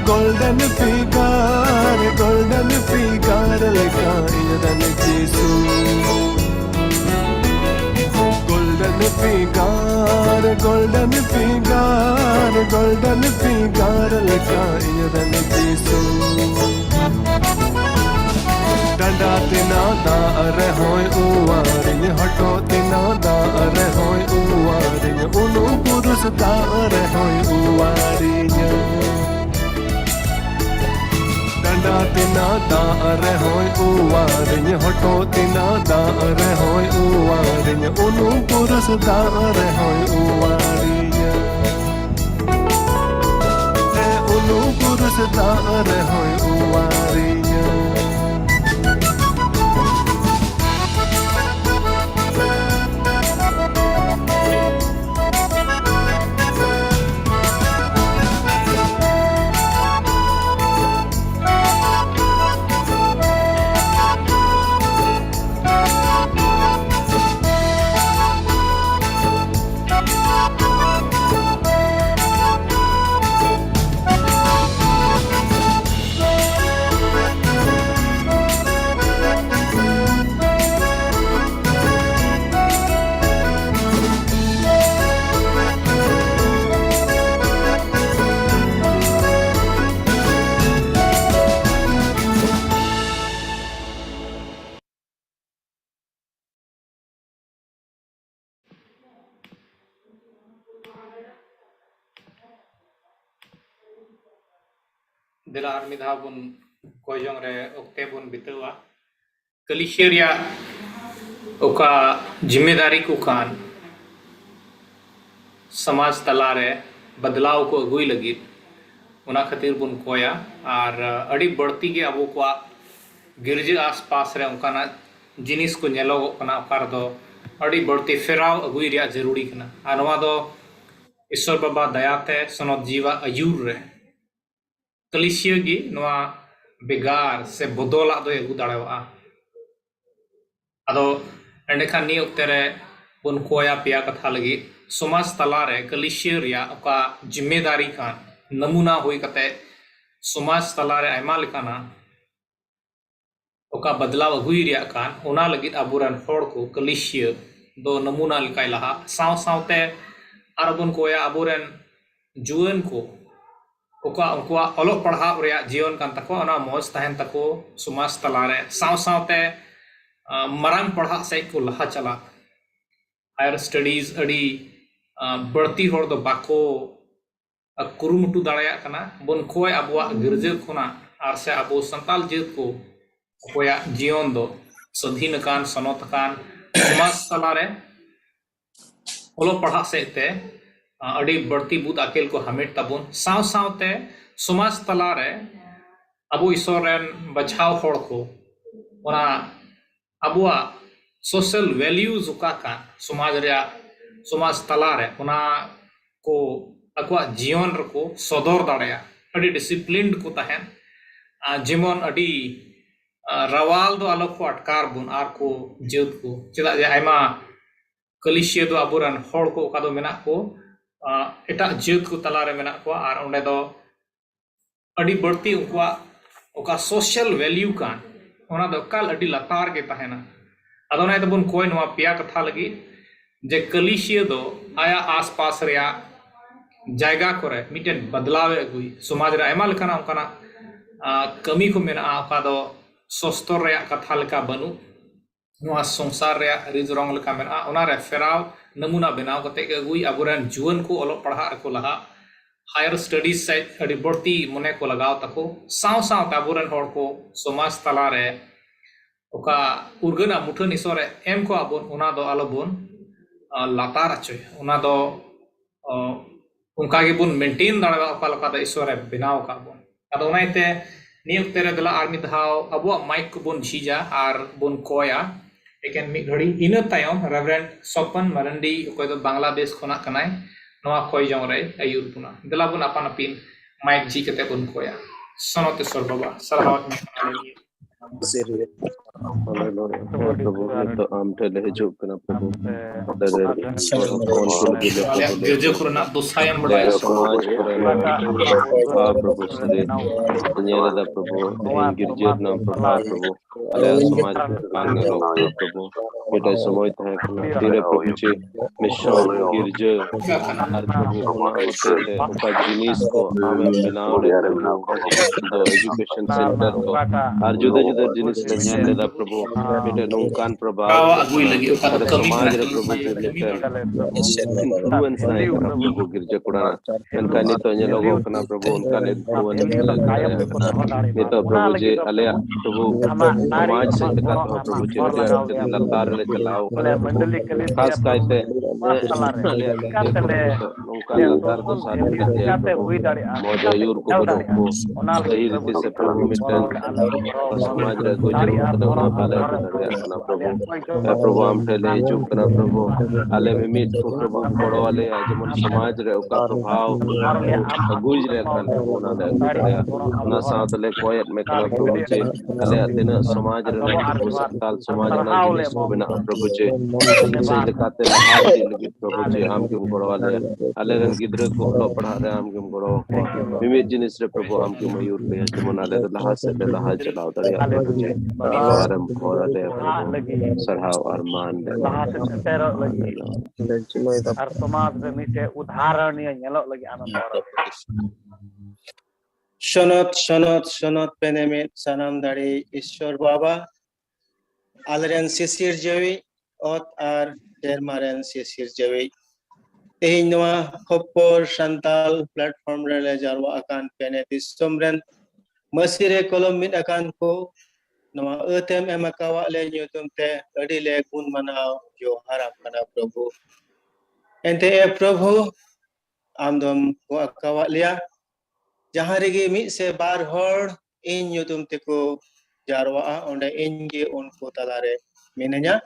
golden figure leka inran jesu golden figure leka inran jesu danda tina da are hoy uwar ye hoto tina da are hoy uwar ye unu purus da are hoy uwar nya danda tina da are hoy uwar ye hoto tina da are hoy uwar ye unu purus da are hoy uwar nya unu purus da are hoy uwar nya दिला आर मिधा बुन कोयजोंग रे ओक्ते बुन बितवा कलिशियरिया ओका जिम्मेदारी को कान समाज तलारे बदलाव को अगुई लगी उना खातिर बुन कोया और अड़ी बढ़ती के अबो को गिरजे आसपास रे उनका जिनिस को नेलो कना ओकार दो अड़ी बढ़ती फेराव अगुई रिया जरूरी कना और नवा दो ईश्वर बाबा दयाते सनद जीवा अयूर रे कलिशिया गी नवा बेगार से बदला दो अगु दाड़ेवा अदो एंडेखान नी ओक्ते रे बुन कोया पिया कथा लगी समाज तलारे कलिशिया रिया ओका जिम्मेदारी कान नमूना हुई कते समाज तलारे आयमा लेकाना ओका बदलाव हुई रिया कान ओना लगी अबुरन होड़ को कलिशिया दो नमूना लिकाय लहा साव सावते आरबुन कोया अबुरन जुअन को ओका उनका अलोक पढ़ाव रिया जीवन कान तको ओना मौज तहन तको समाज तलारे साव सावते मरांग पढ़ा से को लहा चला हायर स्टडीज अड़ी बढ़ती होड़ दो बाको कुरुमुटु दाड़ाया कना बन कोय अबुआ गिरजे खुना आर से अबो संताल जेत को कोया जीवन दो स्वाधीन कान सनत कान समाज तलारे ओलो पढ़ा से ते अड़ी बढ़ती बुद अकेल को हमेट तबुन साव सावते समाज तलारे अबो ईश्वरन बचाव होड़ को ओना अबुआ सोशल वैल्यूज उका का समाज रे समाज तलारे ओना को अकुआ जीवन रको सदर दाड़या अड़ी डिसिप्लिन को तहन जेमन अड़ी रवाल दो आलो को अटकार बुन आर को जेत को चेदा जे आयमा कलिशिया दो अबुरन होड़ को ओका दो मेना को एटा जेत को तलारे मेना को आर ओंडे दो अड़ी बढ़ती उनका ओका सोशल वैल्यू कान ओना दो काल अड़ी लतार के तहना अदो ना तबुन कोय नवा पिया कथा लगी जे कलिशिया दो आया आसपास रिया जायगा करे मिटेन बदलाव अगुई समाज रे आयमा लेकाना ओकाना कमी को मेना ओका दो सस्तर रे कथा लेका बनु नवा संसार रे रिज रंग लेका मेना ओना रे फेराव नमूना बनाव कते के अगुई अबुरन जुवन को ओलो पढ़ा को लहा हायर स्टडीज से अड़ी बढ़ती मने को लगाव तको साव साव अबुरन होड़ को समाज तला रे ओका उर्गना मुठन ईश्वर एम को आबोन ओना दो आलोबोन लातार अचोय ओना दो उनका के बुन मेंटेन दाड़वा ओका लका द ईश्वर बनाव का बोन अदो ओनाइते नि ओक्ते रे दला आर मिधाव अबो माइक को बुन झीजा आर बुन कोया एकेन मि घड़ी इन तायम रेवरेंड सपन मरंडी ओकय दो बांग्लादेश खोना कनाय नवा कोय जंग रे आयुर पुना दला बुन अपन अपिन माइक झी कते बुन कोया सनतेश्वर बाबा सरहावत में प्रभु तो आम टेले हिजुक कना प्रभु गिरजे कुरना दोसायन बड़ाय समाज प्रभु सदे दुनिया दा प्रभु गिरजे नाम प्रभु अले समाज कांग रो प्रभु बेटा समय तह तेरे प्रभु चे मिशन गिरजे हर प्रभु होते का जिनिस को हमें बनाओ रे एजुकेशन सेंटर को हर जुदा जुदा जिनिस ले दा प्रभु बेटा नौकान प्रभाव अगुई लगी ओका समाज रे प्रभु जे लेकर इन्फ्लुएंस नहीं प्रभु गिरजे कुड़ा उनका नहीं तो ये लोगों कना प्रभु उनका नहीं तो प्रभु जे अले प्रभु समाज से का प्रभु जे लगातार ले चलाओ खास कायते नौका लगातार को साथ देते मौजूद को सही रीति से प्रभु मिटन समाज रे को जरूर पाले प्रभु हम टेले जो कना प्रभु अले में मिट प्रभु बड़ो वाले जमन समाज रे का प्रभाव गुज रे कन होना दे ना साथ ले कोय में कना प्रभु जे अले दिन समाज रे संताल समाज ना जिनिस को बिना प्रभु जे से दिखाते हाथ लगे प्रभु जे हम के बड़ो वाले अले रन गिद्र को पढ़ा रहे हम के बड़ो मिमित जिनिस रे प्रभु हम के मयूर पे जमन अले लहा से लहा चलाओ दरिया प्रभु जे आरम और अले सरहाव और मान दे और समाज रे मिटे उदाहरणीय नेलो लगी आनंद शनत पेनेमित सनम दाड़ी ईश्वर बाबा आलरेन सिसिर जेवी ओत आर डेरमारेन सिसिर जेवी तेहिं नवा खबर संताल प्लेटफॉर्म रे ले जारवा अकान पेने दिसमरेन masire kolom mit akan ko nama etem emakawa le nyutum te adi le gun manao jo harap kana Prabhu ente Prabhu amdom ko akawa lia jahan regi mit se bar hor in nyutum te ko jarwa onde inge unko talare minanya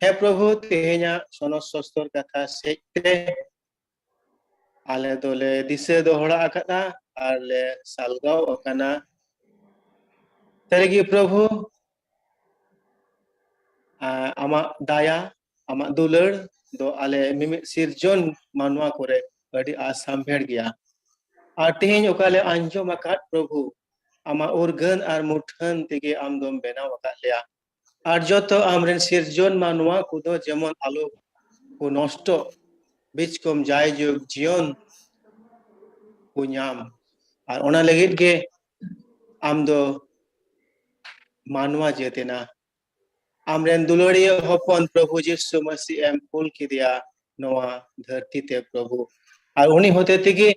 he Prabhu tehenya sonos sostor katha sekte ale dole dise dohora akana ar le salgao akana terigi Prabhu amak daya amak dular do ale mimit sirjon manwa kore adi asam bhed gya ar teheny okale anjom akat Prabhu ama urgan ar muthan tege amdom benaw akat lea ar joto amren sirjon manwa kudo jemon alo ko nosto bichkom jai jog jion punyam ar ona legit ge amdo manwa jetena amren duloriya hopon Prabhu Jisu Masih em kul kidia noa dharti te Prabhu ar uni hote tege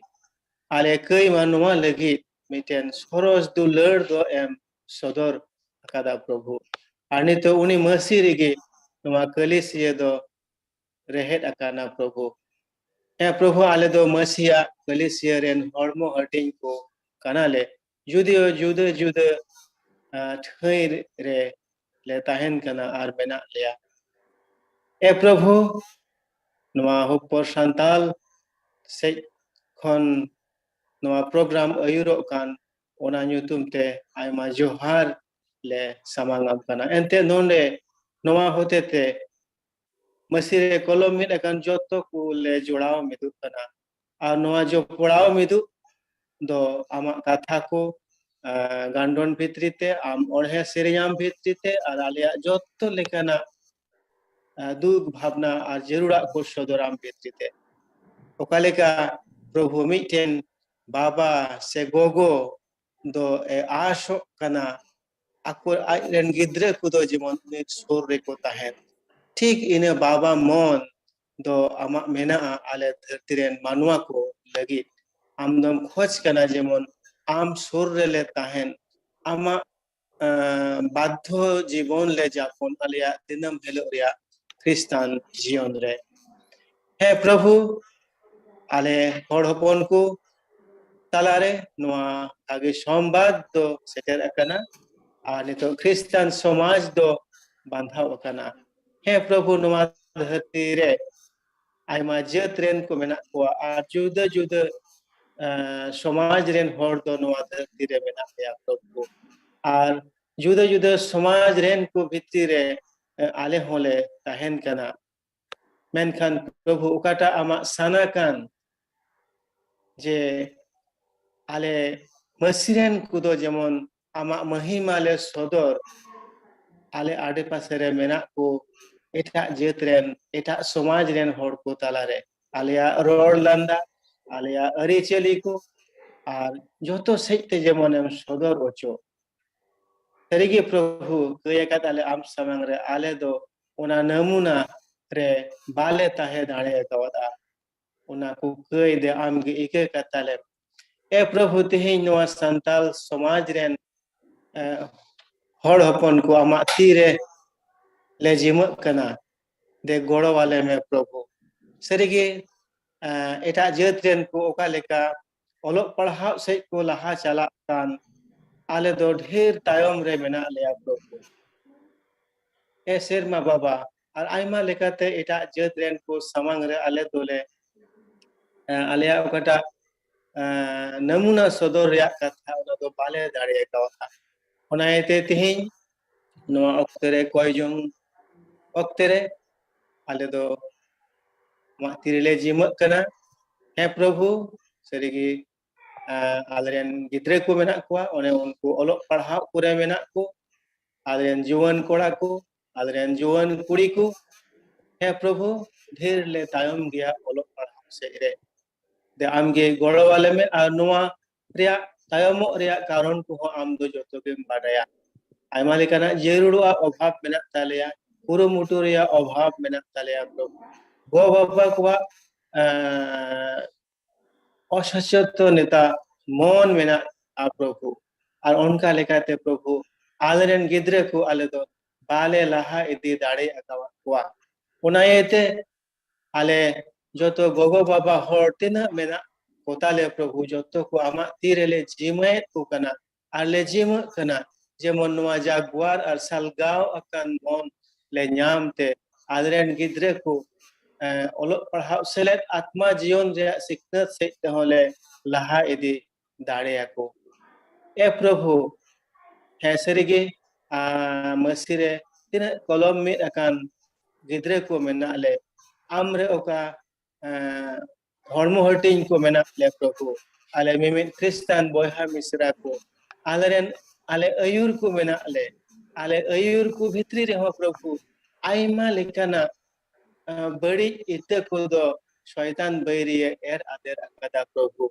ale kai manwa legit miten soros dular do em sodor akada Prabhu ar nito uni Masih rege noa kalisia do rehet akana Prabhu Prabhu ale do Masih kalisia ren hormo hating ko kanale judio juda juda thair re le tahen kana ar mena lea Prabhu noa hopor santal se kon noa program ayuro kan ona nyutum te aima johar le samangam kana ente nonde noa hotete masire kolom mit akan joto ku le jodao midu kana ar noa jo podao midu do amak katha ko gandon bhitrite am orhe seriam bhitrite ar alia joto lekana dug bhavna ar jerura ko sodoram bhitrite okaleka Prabhu miten baba se gogo do asho kana akur ren gidre kudo jemon nit sur reko tahen ठीक ine baba mon do amak mena ale dhartiren manwa ko lagi amdom khoj kana jemon am sur rele tahen ama badho jibon le japon alia dinam helo ria kristan jion re he Prabhu ale hor hopon ko talare noa age sombad do seter akana ar nito kristan somaj do bandhaw akana he Prabhu noa dharti re aima jat ren ko mena ko ar juda juda somaj ren hor do noa dharti re mena ya Prabhu ar juda juda somaj ren ko bhitri re ale hole tahen kana menkhan Prabhu okata ama sanakan je ale masiren kudo jemon amak mahima le sodor ale ade pasere mena ko eta jetren eta somaj ren hor ko talare alia ror landa alia ari cheli ko ar joto seite jemon em sodor ocho terigi Prabhu kayakat ale am samang re ale do ona namuna re bale tahe dane kawada ona ko kay de am ge ike katale Prabhu teheny noa santal somaj ren hor hopon ko amak tire le jimak kana de goro wale me Prabhu serigi eta jat ren ko oka leka olok parhau se ko laha chalak kan ale do dher tayom re mena leya Prabhu serma baba ar aima lekate eta jat ren ko samang re ale dole alea okata namuna sodor reyak katha ona do bale dare kawata ona ete teheny noa oktere koyjong oktere ale do mak tirile jimak kana he Prabhu serigi alren gidre ko menak kwa one unku olok parhau kure menak ko alren juan kora ko alren juan kuri ko he Prabhu dhir le tayom gya olok parhau se re de amge goro wale me ar noa ria tayomok ria karon ko am do joto ge badaya aima lekana jerurua obhab menak taleya kurumutu ria obhab menak taleya Prabhu go baba kwa অসচেতনতা মন মেনা Prabhu और उनका लेकाते प्रभु आलेरन गिद्रे को आले दो बाले लाहा इदी दाड़े अकावा उनायते आले जो तो गोगो बाबा होर्तिना मेना कोताले प्रभु जो तो को आमा तीरेले जिमे को कना आले जिम कना जेमन नवा जागवार और सालगाव अकन मन ले न्यामते आलेरन गिद्रे को ओलो पढ़ाव सेलेट आत्मा जीवन रे सिकनत से होले लाहा इदी दाड़े को ए प्रभु है सरिगे मसीरे तिना कलम में अकान गिद्रे को मेना ले आमरे ओका हॉर्मो हर्टिंग को मेना ले प्रभु आले मिमिन क्रिस्तान बोयहा मिसरा को आले अयुर को मेना ले आले अयुर को भित्री रे हो प्रभु आइमा लेकाना बड़ी इते को दो शैतान बैरी एर आदेर अकादा प्रभु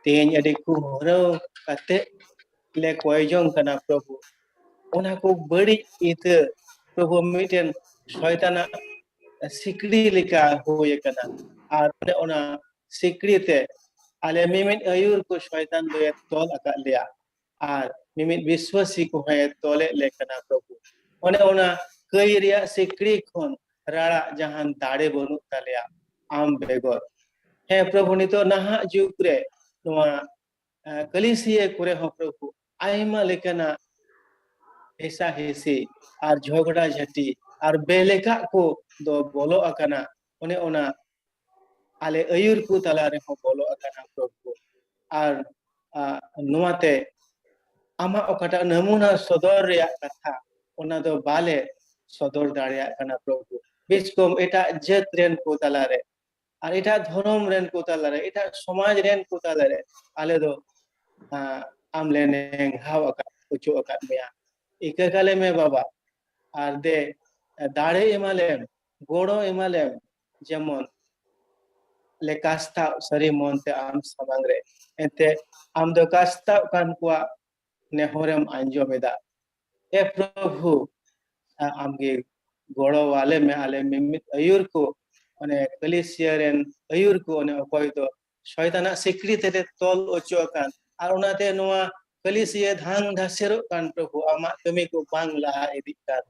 तेन अडी को हरो कते ले कोयजों कना प्रभु उना को बड़ी इते प्रभु मिटेन शैताना सिकड़ी लिका होये कना और उना सिकड़ी ते आले मिमिन अयुर को शैतान दो तोल अका लिया और मिमिन विश्वासी को है तोले लेकना प्रभु उना कई रिया सिकड़ी खोन राड़ा जहां दाड़े बनु तालिया आम बेगोर है प्रभु नितो नहा जुग रे नोआ कलिसिए कुरे हो प्रभु आइमा लेकना ऐसा हेसी और झगड़ा झटी और बेलेका को दो बोलो अकना उन्हें उना आले अयुर को तला रे हो बोलो अकना प्रभु और नुआते आमा ओकटा नमूना सदर रे कथा उना दो बाले सदर दाड़िया कना प्रभु बिचकोम एटा जत रेन को तला रे और एटा धर्म रेन को तला रे एटा समाज रेन को तला रे आले दो आमले ने घाव अका उचो अका मेया इके काले में बाबा और दे दाड़े इमालेम गोड़ो इमालेम जेमन ले कास्ता सरी मोनते आम समांगरे एते आम दो कास्ता कान कुआ ने होरम अंजोमेदा ए प्रभु आमगे गोड़ो वाले में आले मिमित अयुर को ओने कलिसियरेन अयुर को ओने अकोय तो शयताना सिकड़ी ते तोल ओचो कान और उनाते नोआ कलिसिया धांग धासेरो कान प्रभु आमा कमी को बांगला इदी कान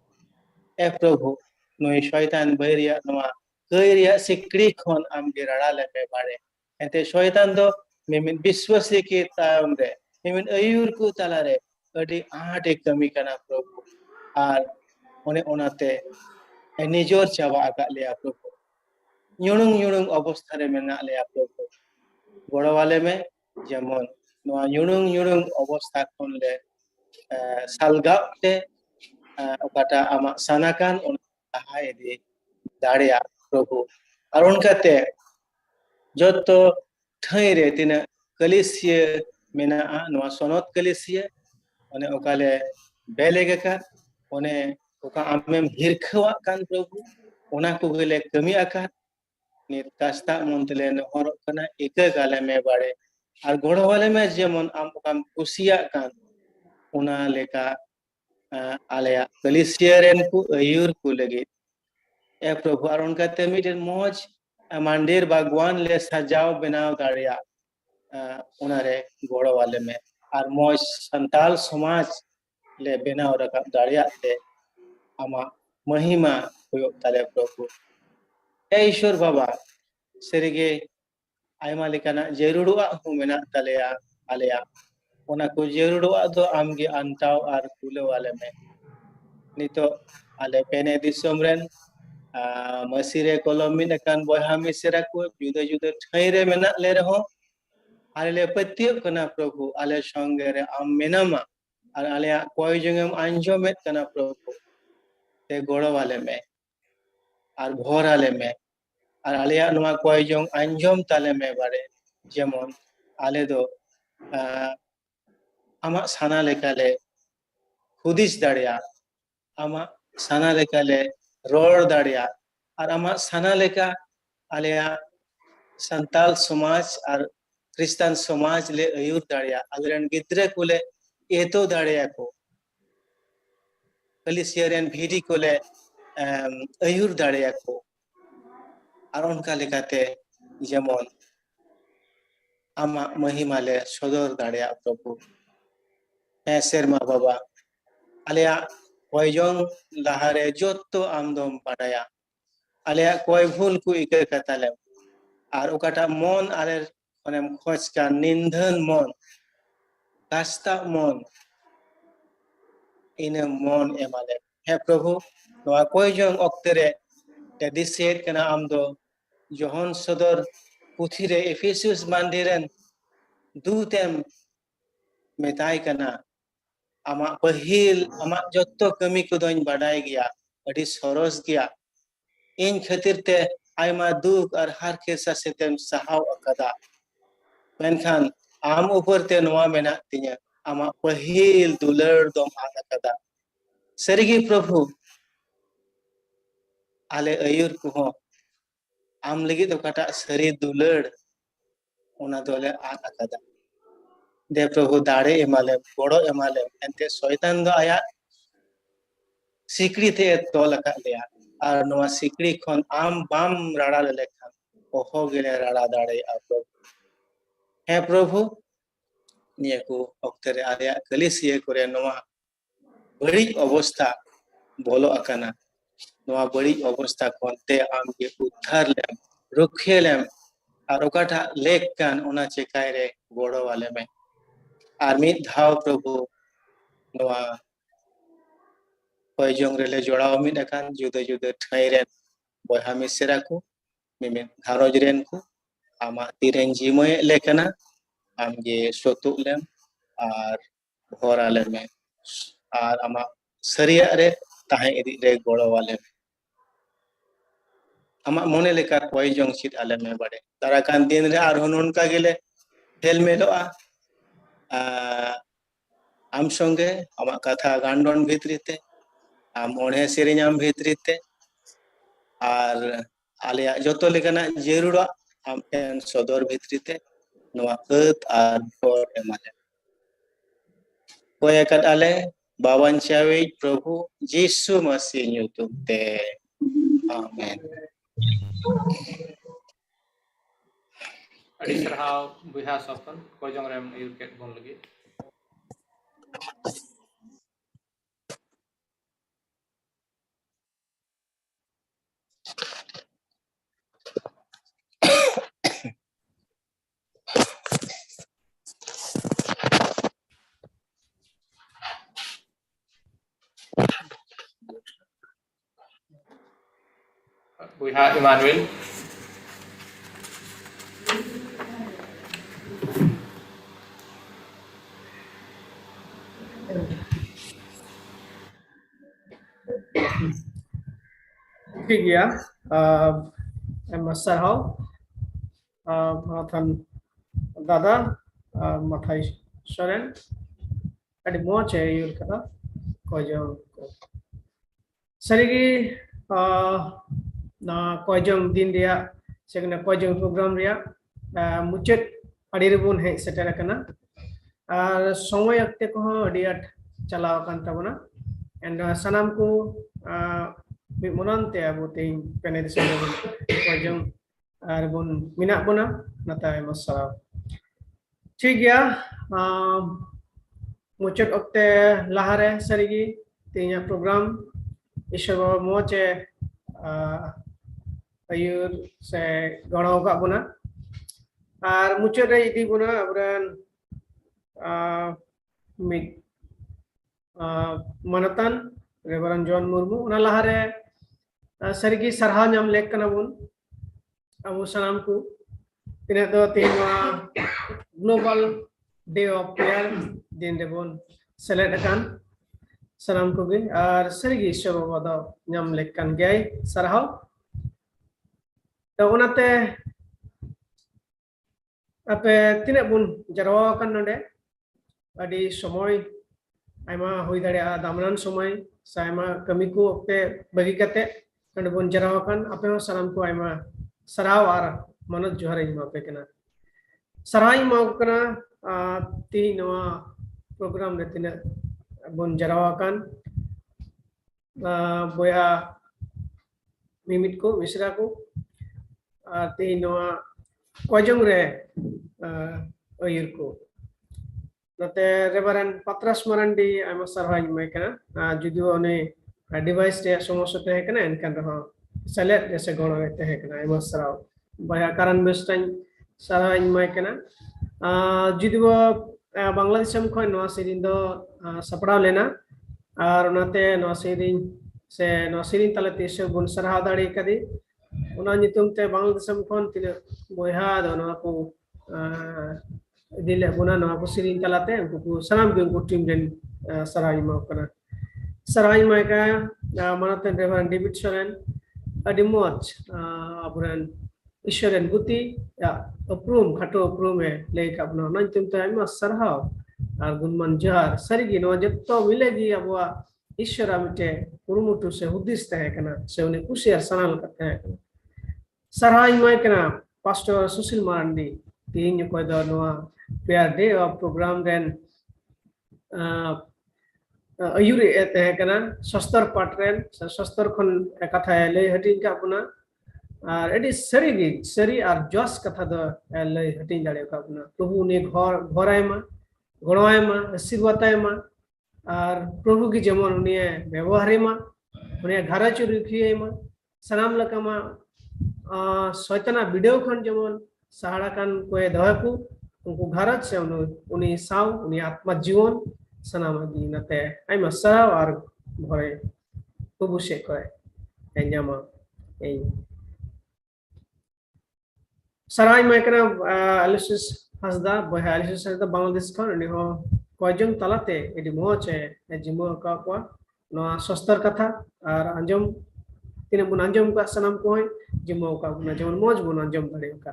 ए प्रभु नोई शयतान बैरिया नोआ कइरिया सिकड़ी खोन आमगे राड़ा ले पे बाड़े एते शयतान दो मिमिन विश्वासी के ताम रे मिमिन अयुर को तला रे अडी आटे कमी कना प्रभु और ओने ओनाते निजोर चावा आका लिया प्रभु युणुंग युणुंग अवस्था रे मेना लिया प्रभु गोड़ा वाले में जेमन नोआ युणुंग युणुंग अवस्था खोन ले सालगाते ओकाटा आमा सानाकान ओना हाय दे दाड़िया प्रभु और उनकाते जतो ठई रे तिना कलिसिया मेना नोआ सोनत कलिसिया ओने ओकाले बेलेगका ओने ओका आमेम हिरखवा कान प्रभु ओना को गेले कमी आका नि कास्ता मोंतले न और कना एक गाले में बाड़े और गोड़ा वाले में जेमन आम ओका कुसिया कान ओना लेका आलेया कलिसिया रेन को अयुर को लगे ए प्रभु और उनका तेमिटेन मौज मंदिर बागवान ले सजाव बनाव दाड़िया उनारे गोड़ा वाले में और मौज संताल समाज ले बनाव रखा दाड़िया ते आमा महिमा हुयो ताले प्रभु ए ईश्वर बाबा सरिगे आयमा लेकाना जरूरुआ हु मेना तालेया आलेया ओना को जरूरुआ दो आमगे अंताव और कुले वाले में नितो आले पेने दिसोम रेन मसीरे कोलमिन अकान बोहा मिसरा को जुदा जुदा ठैरे मेना ले रहो आले पत्तियो कना प्रभु आले संगे रे आम मेनामा और आले कोई जंगम अंजोमेत कना प्रभु ते गोड़ो वाले में और भोर वाले में और आलिया नुआ कोई जंग अंजोम ताले में बारे जेमन आले दो आमा साना लेकाले खुदिस दाड़िया आमा साना लेकाले रोड दाड़िया और आमा साना लेका आलिया संताल समाज और क्रिस्तान समाज ले अयुर दाड़िया अगरन गिद्रे कुले एतो दाड़िया को कलिसियरेन भीड़ी को ले अयुर दाड़िया को और उनका लेकाते जेमन आमा महिमा ले सदर दाड़िया प्रभु Serma Baba Alea Koyong Lahare Joto Amdom Padaya Alea Koy Vul ku ike katalem Ar ukata mon ale onem khojkan nindhan mon Kasta mon ina mon emale He Prabhu Noa Koyong Oktere Dediset kana amdo Johon Sodor Puthire Ephesus Mandiren Dutem Metai kana Amak pahil amak joto kami kudoin badai gya adi soros gya in khatir te aima duk ar har kesa setem sahau akada menkhan am upar te noa mena tinya amak pahil dular dom akada sarigi prabhu ale ayur kuho am lagi to kata sari dular ona dole akada de prabhu dare emale bodo emale ente soitan do aya sikri te tol akadya ar noa sikri khon am bam rada lekhan oho gele rada dare apro he prabhu niya ko oktere alya kalisiye kore noa bari obostha bolo akana noa bari obostha konte am ge uddhar lem rukhelem ar okata lek kan ona chekai re godo wale me ar mid dhaw prabhu noa Koyong rele jodaw mid akan juda juda thai ren boyha misera ko mimin gharoj ren ko ama tiren jimoy lekana amge sotu lem ar hora lem ar ama saria re tahe edi re golo wale ama mone leka koyong chit ale me bade tarakan din re ar honon ka gele hel meloa am songe ama katha gandon bhitrite am onhe serinyam bhitrite ar alia joto lekana jerura am en sodor bhitrite noa earth ar for emale koyakat ale bawan cawe prabhu Yesu masih nyutuk te amen adi sarhaw buha sopon Koyong rem ayur ket bon lagi buha Emmanuel ठीक गया sarhaw Manathan Dada Mathai Soren adi moch ayur kata Koyong sarigi na Koyong din dia segala Koyong program dia mucet adi rebun hei setera kana ar somoy okte ko adi at chalaw kan tabona and sanam ko Monante abu ting penedison Koyong arbon minak bona natai masalah ठीक गया मुचट okte lahare sarigi tinya program Ishwar मोचे ayur se goro ka bona ar muchet re idi bona abran mid manatan Reverend John Murmu ona lahare sarigi sarha nyam lek kana bun abu sanam ku tina do tinya global day of prayer din debon select akan sanam ko gi ar sarigi shobo wada nyam lekkan gay sarhaw to onate ape tinak bun jarwa kan node adi somoy aima hoi dare damran somoy saima kami ko okte bagi kate node bun jarwa kan ape sanam ko aima sarhaw ar manot johare ma pe kana sarai mau kena ti noa program de tina bon jarawakan boya mimit ko misra ko ti noa Koyong re ayur ko nate Reverend Patras Marandi aima sarhai mai kana judio ne device te somosya te kana enkan ho select ese gono te kana aima sarau baya karan bestan sarhai mai kana judio Bangladesh khoi no sirin do sapra lena ar nate no sirin se no sirin talate se bun sarha dare kadi una nitum te Bangladesh khon tine boya do no ko dile buna no ko sirin talate ko salam ko team den sarai ma kana sarai ma ka manate Reverend David Soren adimot aburan Ishoren Guti ya approve khato approve le kapno nan tum te ma sarha ar gunman jar sarigi no jetto milegi abwa Ishora mite kurumutu se hudis te kana se une kusiar sanal kate kana sarai ma kana Pastor Susil Marandi tin ko do no fair day of program then ayuri ete kana sastar patren sastar khon katha le hatin ka apna ar edi sari ar jos katha do le hatin dare ka apna prabhu ne ghorai ma gonoy ma asirwatai ma আর প্রভু কি যেমন উনি ব্যবহারে মা উনি ঘরে চুরি খেয়ে মা সালাম লাকামা শয়তানা ভিডিও খন যেমন সাহারা কান কয়ে দহাকু উনকু ঘরত সে উনি সাও উনি আত্মা জীবন সানামা দিনাতে আইমা সাও আর ঘরে প্রভু সে কয় এঞ্জামা এই সারাই মাইকনা আলিসিস হাসদা বহে আলিসিস হাসদা বাংলাদেশ খন উনি হ kojong talate edi moche jimo ka kwa no sostar katha ar anjom tine bun anjom ka sanam koi jimo ka buna jemon moj bun anjom dare ka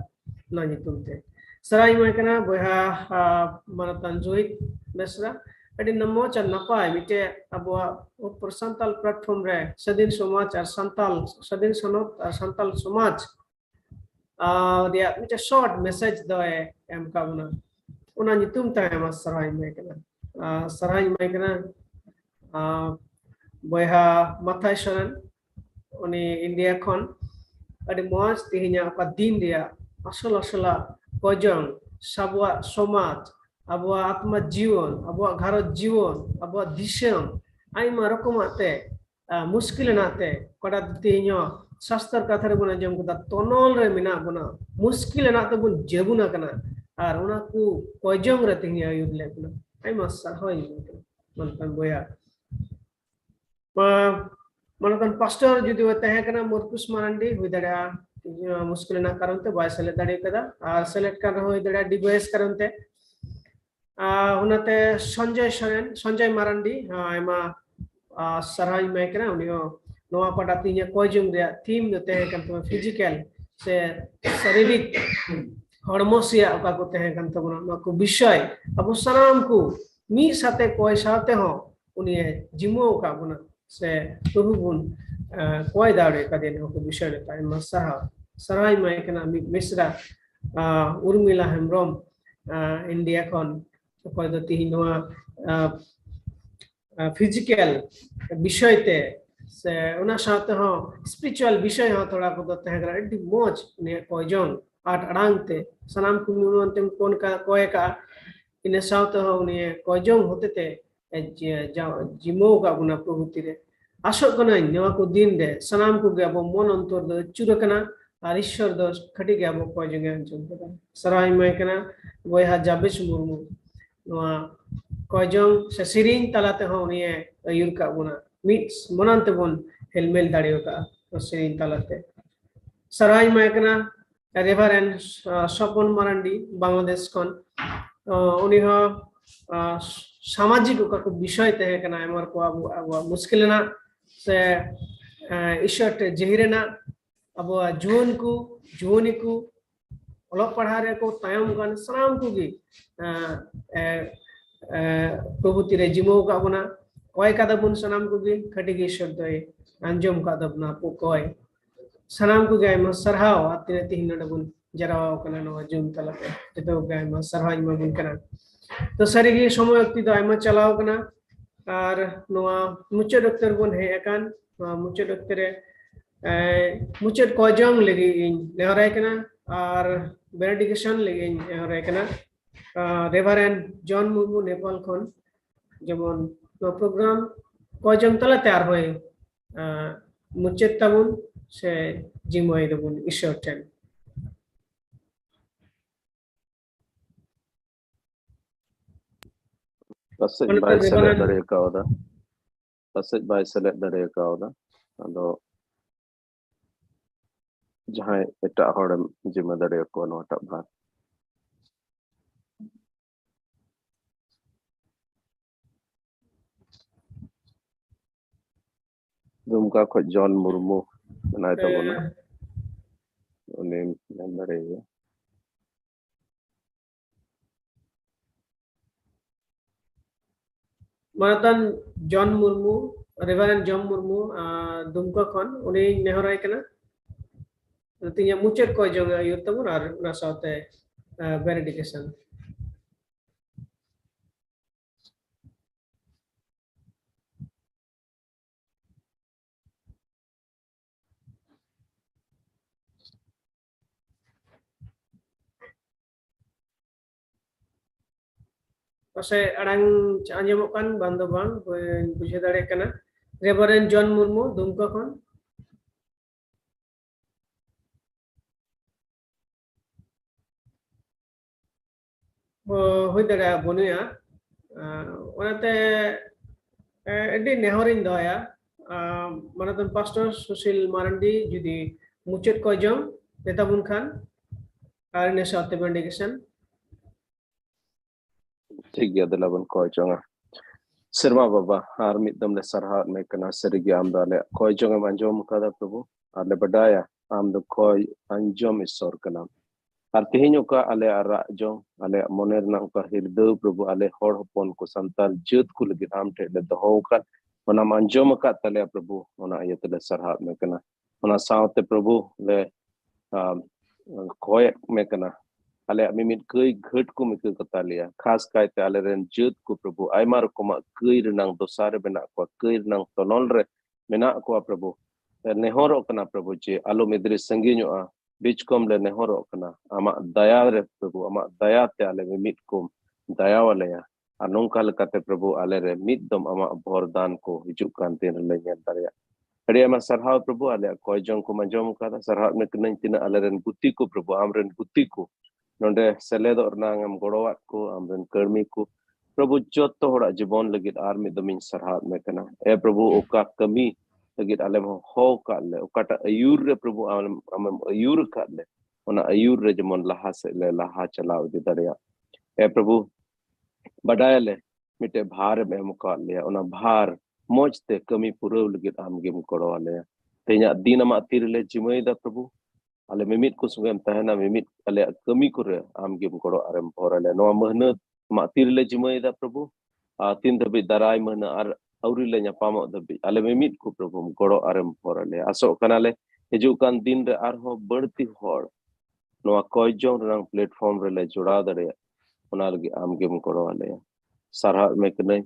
na nitumte sarai ma kana boha manatan joit mesra edi namo cha napai mite abwa santal platform re sadin somaj ar sadin sanot ar santal somaj dia mite short message doe em ka buna una nitum ta ma sarai mai kana boya Mathai Soren uni India khon adi moj tihinya apa din dia asala kojong sabwa somaj abwa atma jiwon abwa gharot jiwon abwa disem aima rokomate muskil nate koda tihinyo sastar kathare buna jom kuda tonol re mina buna muskil nate bun jebuna kana ar una ku kojong re tihinya yudle kuna ai masar hoy mantan boya manatan pastor judi wata hai kana Murkus Marandi huidara muskilna karonte boy select dare kada ar select kar hoy dara device karonte unate Sanjay Marandi aima sarhai maikna unio noa padatinya kojong dia team dote kan to physical se sharirik hormosia oka ko te kan to na ko bishoy abu salam ku mi sate koi sate ho uni jimo ka buna se probu bun koi dare ka den ko bishoy le tai masaha sarai mai kana mi misra urmila hemrom India kon ko do ti noa physical bishoy te se una sate ho spiritual bishoy ho thoda ko te ha edi moj ne kojong at arangte sanam kununtem kon ka koe ka ine sauta ho ni kojong hotete jimo ka guna prohutire asok kana newa ko din de sanam ku ge abo mon antor do churakana ar ishwar do khati ge abo kojong anjum sarai mai kana boya jabes murmu noa kojong se sirin talate ho ni ayur ka guna mix monante bon helmel dario ka sirin talate sarai mai kana Reverend Sopon Marandi Bangladesh kon uni ho samajik ka ko bishoy te kana amar ko abu muskilna se ishot jehirena abu juoni ku olok padhare ko tayam gan salam ku gi প্রভুতি রে জিমো ka buna koi kada bun sanam ku gi khati gi ishot doi anjom ka dabna po koi sanam ku gai ma sarhao atine tihin na bun jarawa kana no jum talate jeto gai ma sarhai ma bun kana to sarigi somoy okti do aima chalao kana ar noa muche doctor bun he akan muche doctor muche kojong legi in lehorai kana ar benediction legi in lehorai kana reverend John Murmu Nepal खन जेमन नो प्रोग्राम कोजम तला तैयार होए मुचेत तबुन से जिमोय दबुन ईश्वर ten pasaj bay select dari kau dah pasaj bay select dari kau dah ado jahai etak horam jima dari kau no tak bat dumka ko John Murmu menai tu pun ini yang dari Manatan John Murmu, Reverend John Murmu, Dumka Khan, उन्हें नेहराय कना, तिन्या मुचेत को जो युद्धमु और नसाते benediction. Pasal orang anjamukan bantu bang, bisa dari kena. Reverend John Murmu, Dumka Khan. Hui dari bunu ya. Orangte edi nehorin doya. Manatan Pastor Susil Marandi jadi mucet kojong, Netabun Khan. Hari ini saat benediction. ठीक है दलावन कोयजोंगा सिरमा बाबा आर्मी दमले सरहात में कना सरगी आमदाले कोयजोंगा मंजोम कदा प्रभु आले बडाया आमदो कोय अंजोम इसोर कना artihinyo ka ale ara jong ale moner na ka hirdo Prabhu ale hor hopon ko santal jut ku lagi amte le doho ka ona manjom ka tale Prabhu ona ayat le sarhat me kana ona saute Prabhu le koy me kana ale mimit kei ghat ko mikir kata liya khas kaite ale ren jut ko Prabhu aimar ko ma kei renang dosar bena ko kei renang tonol re mena ko Prabhu nehoro kana Prabhu je alo medre sanginyo a bichkom le nehoro kana ama daya re Prabhu ama daya te ale mimit ko daya wala ya anongka lekate Prabhu ale re mit dom ama bordan ko hijuk kan tin le nyen tarya ade ama sarha Prabhu ale koijong ko manjom kata sarha me kena tina ale ren guti ko Prabhu amren guti ko nonde seledo ornang am gorowat ko amren kermi ko Prabhu joto hora jibon legit army domin sarha me kena Prabhu oka kami legit alem ho ka le okata ayur re Prabhu am ayur ka le ona ayur re jemon laha se le laha chalao di darya Prabhu badaya le mite bhar me muka le ona bhar mojte kami puraw legit am gem koro le tenya dinama tir le jimai da Prabhu ale mimit ko sungem tahena mimit ale kami kure am gem koro arem porale no mehnat ma tir le jimai da Prabhu tin dabi darai mehna ar auri le nyapamo dabi ale mimit ko Prabhu koro arem porale aso kanale hijukan din re arho berti hor no koijong rang platform re le jura dare ona lagi am gem koro ale sarha me kene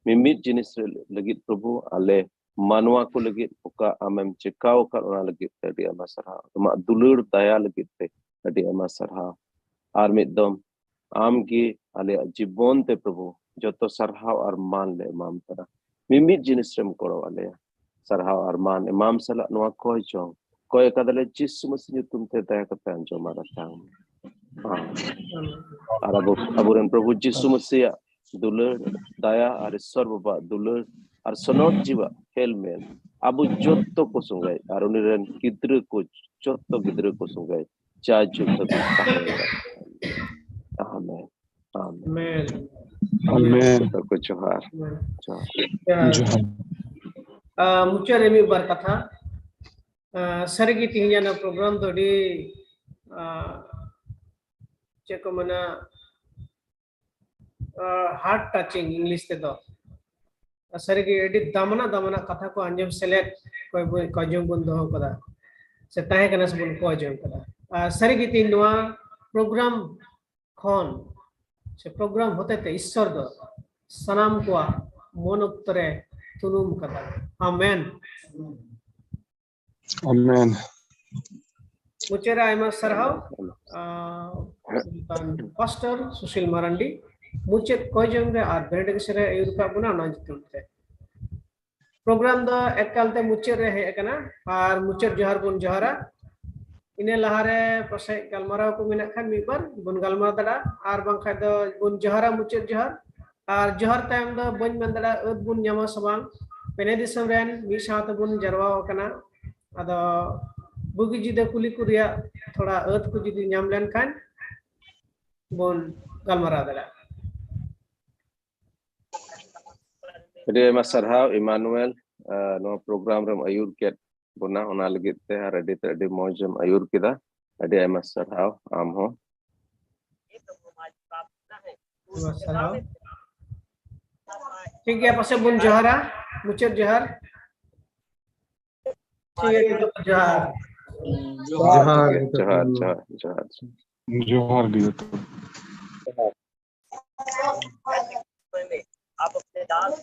mimit jinis legit Prabhu ale manwa ko legit oka amem chekau ka ona legit tadi ama sarha ma dulur daya legit te tadi ama sarha ar middom am ki ale jibon te Prabhu joto sarha ar man le mam tara mimit jinis rem koro ale sarha ar man imam sala no koy chong koy kadale jisu masih tum te daya ka anjo mara tang aburan Prabhu jisu masih dulur daya ar sorba dulur ar sonot jiwa helmen abu jotto ko sungai ar uniren kidru ko jotto kidru ko sungai jaju tabi amen Amen. amen ko johar mucha remi berkata sargi tihinya na program tadi ceko mana heart touching English te do sargi edit damana kata ko anjam select koi jong bun do kada se tahe kana sebun ko jong kada sargi tin noa program khon se program hote te ishwar do sanam ko mon uttare tunum kada amen Amen. मुचेरा आयमा सरहाव पास्टर सुशील मारांडी मुचेद कोयजंग रे आर बेनेडिक्शन रे आयुर का बुना ना जितुम ते प्रोग्राम दो एकाल ते मुचेद रे हे कना आर मुचेद जोहार बुन जोहारा इने लहारे पसे गलमाराव को मिना खान मिबर बुन गलमाराव दड़ा आर बांखा दो बुन जोहारा मुचेद जोहार आर जोहार टाइम दो बन मंदड़ा अद बुन न्यामा सबांग बेनेडिक्शन रेन मी साथ बुन जरवा कना अदो बुगी जिदा कुली कुरिया थोड़ा अद को जिदी न्याम लेन खान बुन गलमाराव दड़ा Jadi Sarhau Emmanuel no program ram ayur ket buna ona lagi te harade te ade mojam ayur kita ade Sarhau amho सरहाव ठीक है पसे बुन जोहारा मुचेद जोहार ठीक है जोहार Johar आप अपने दास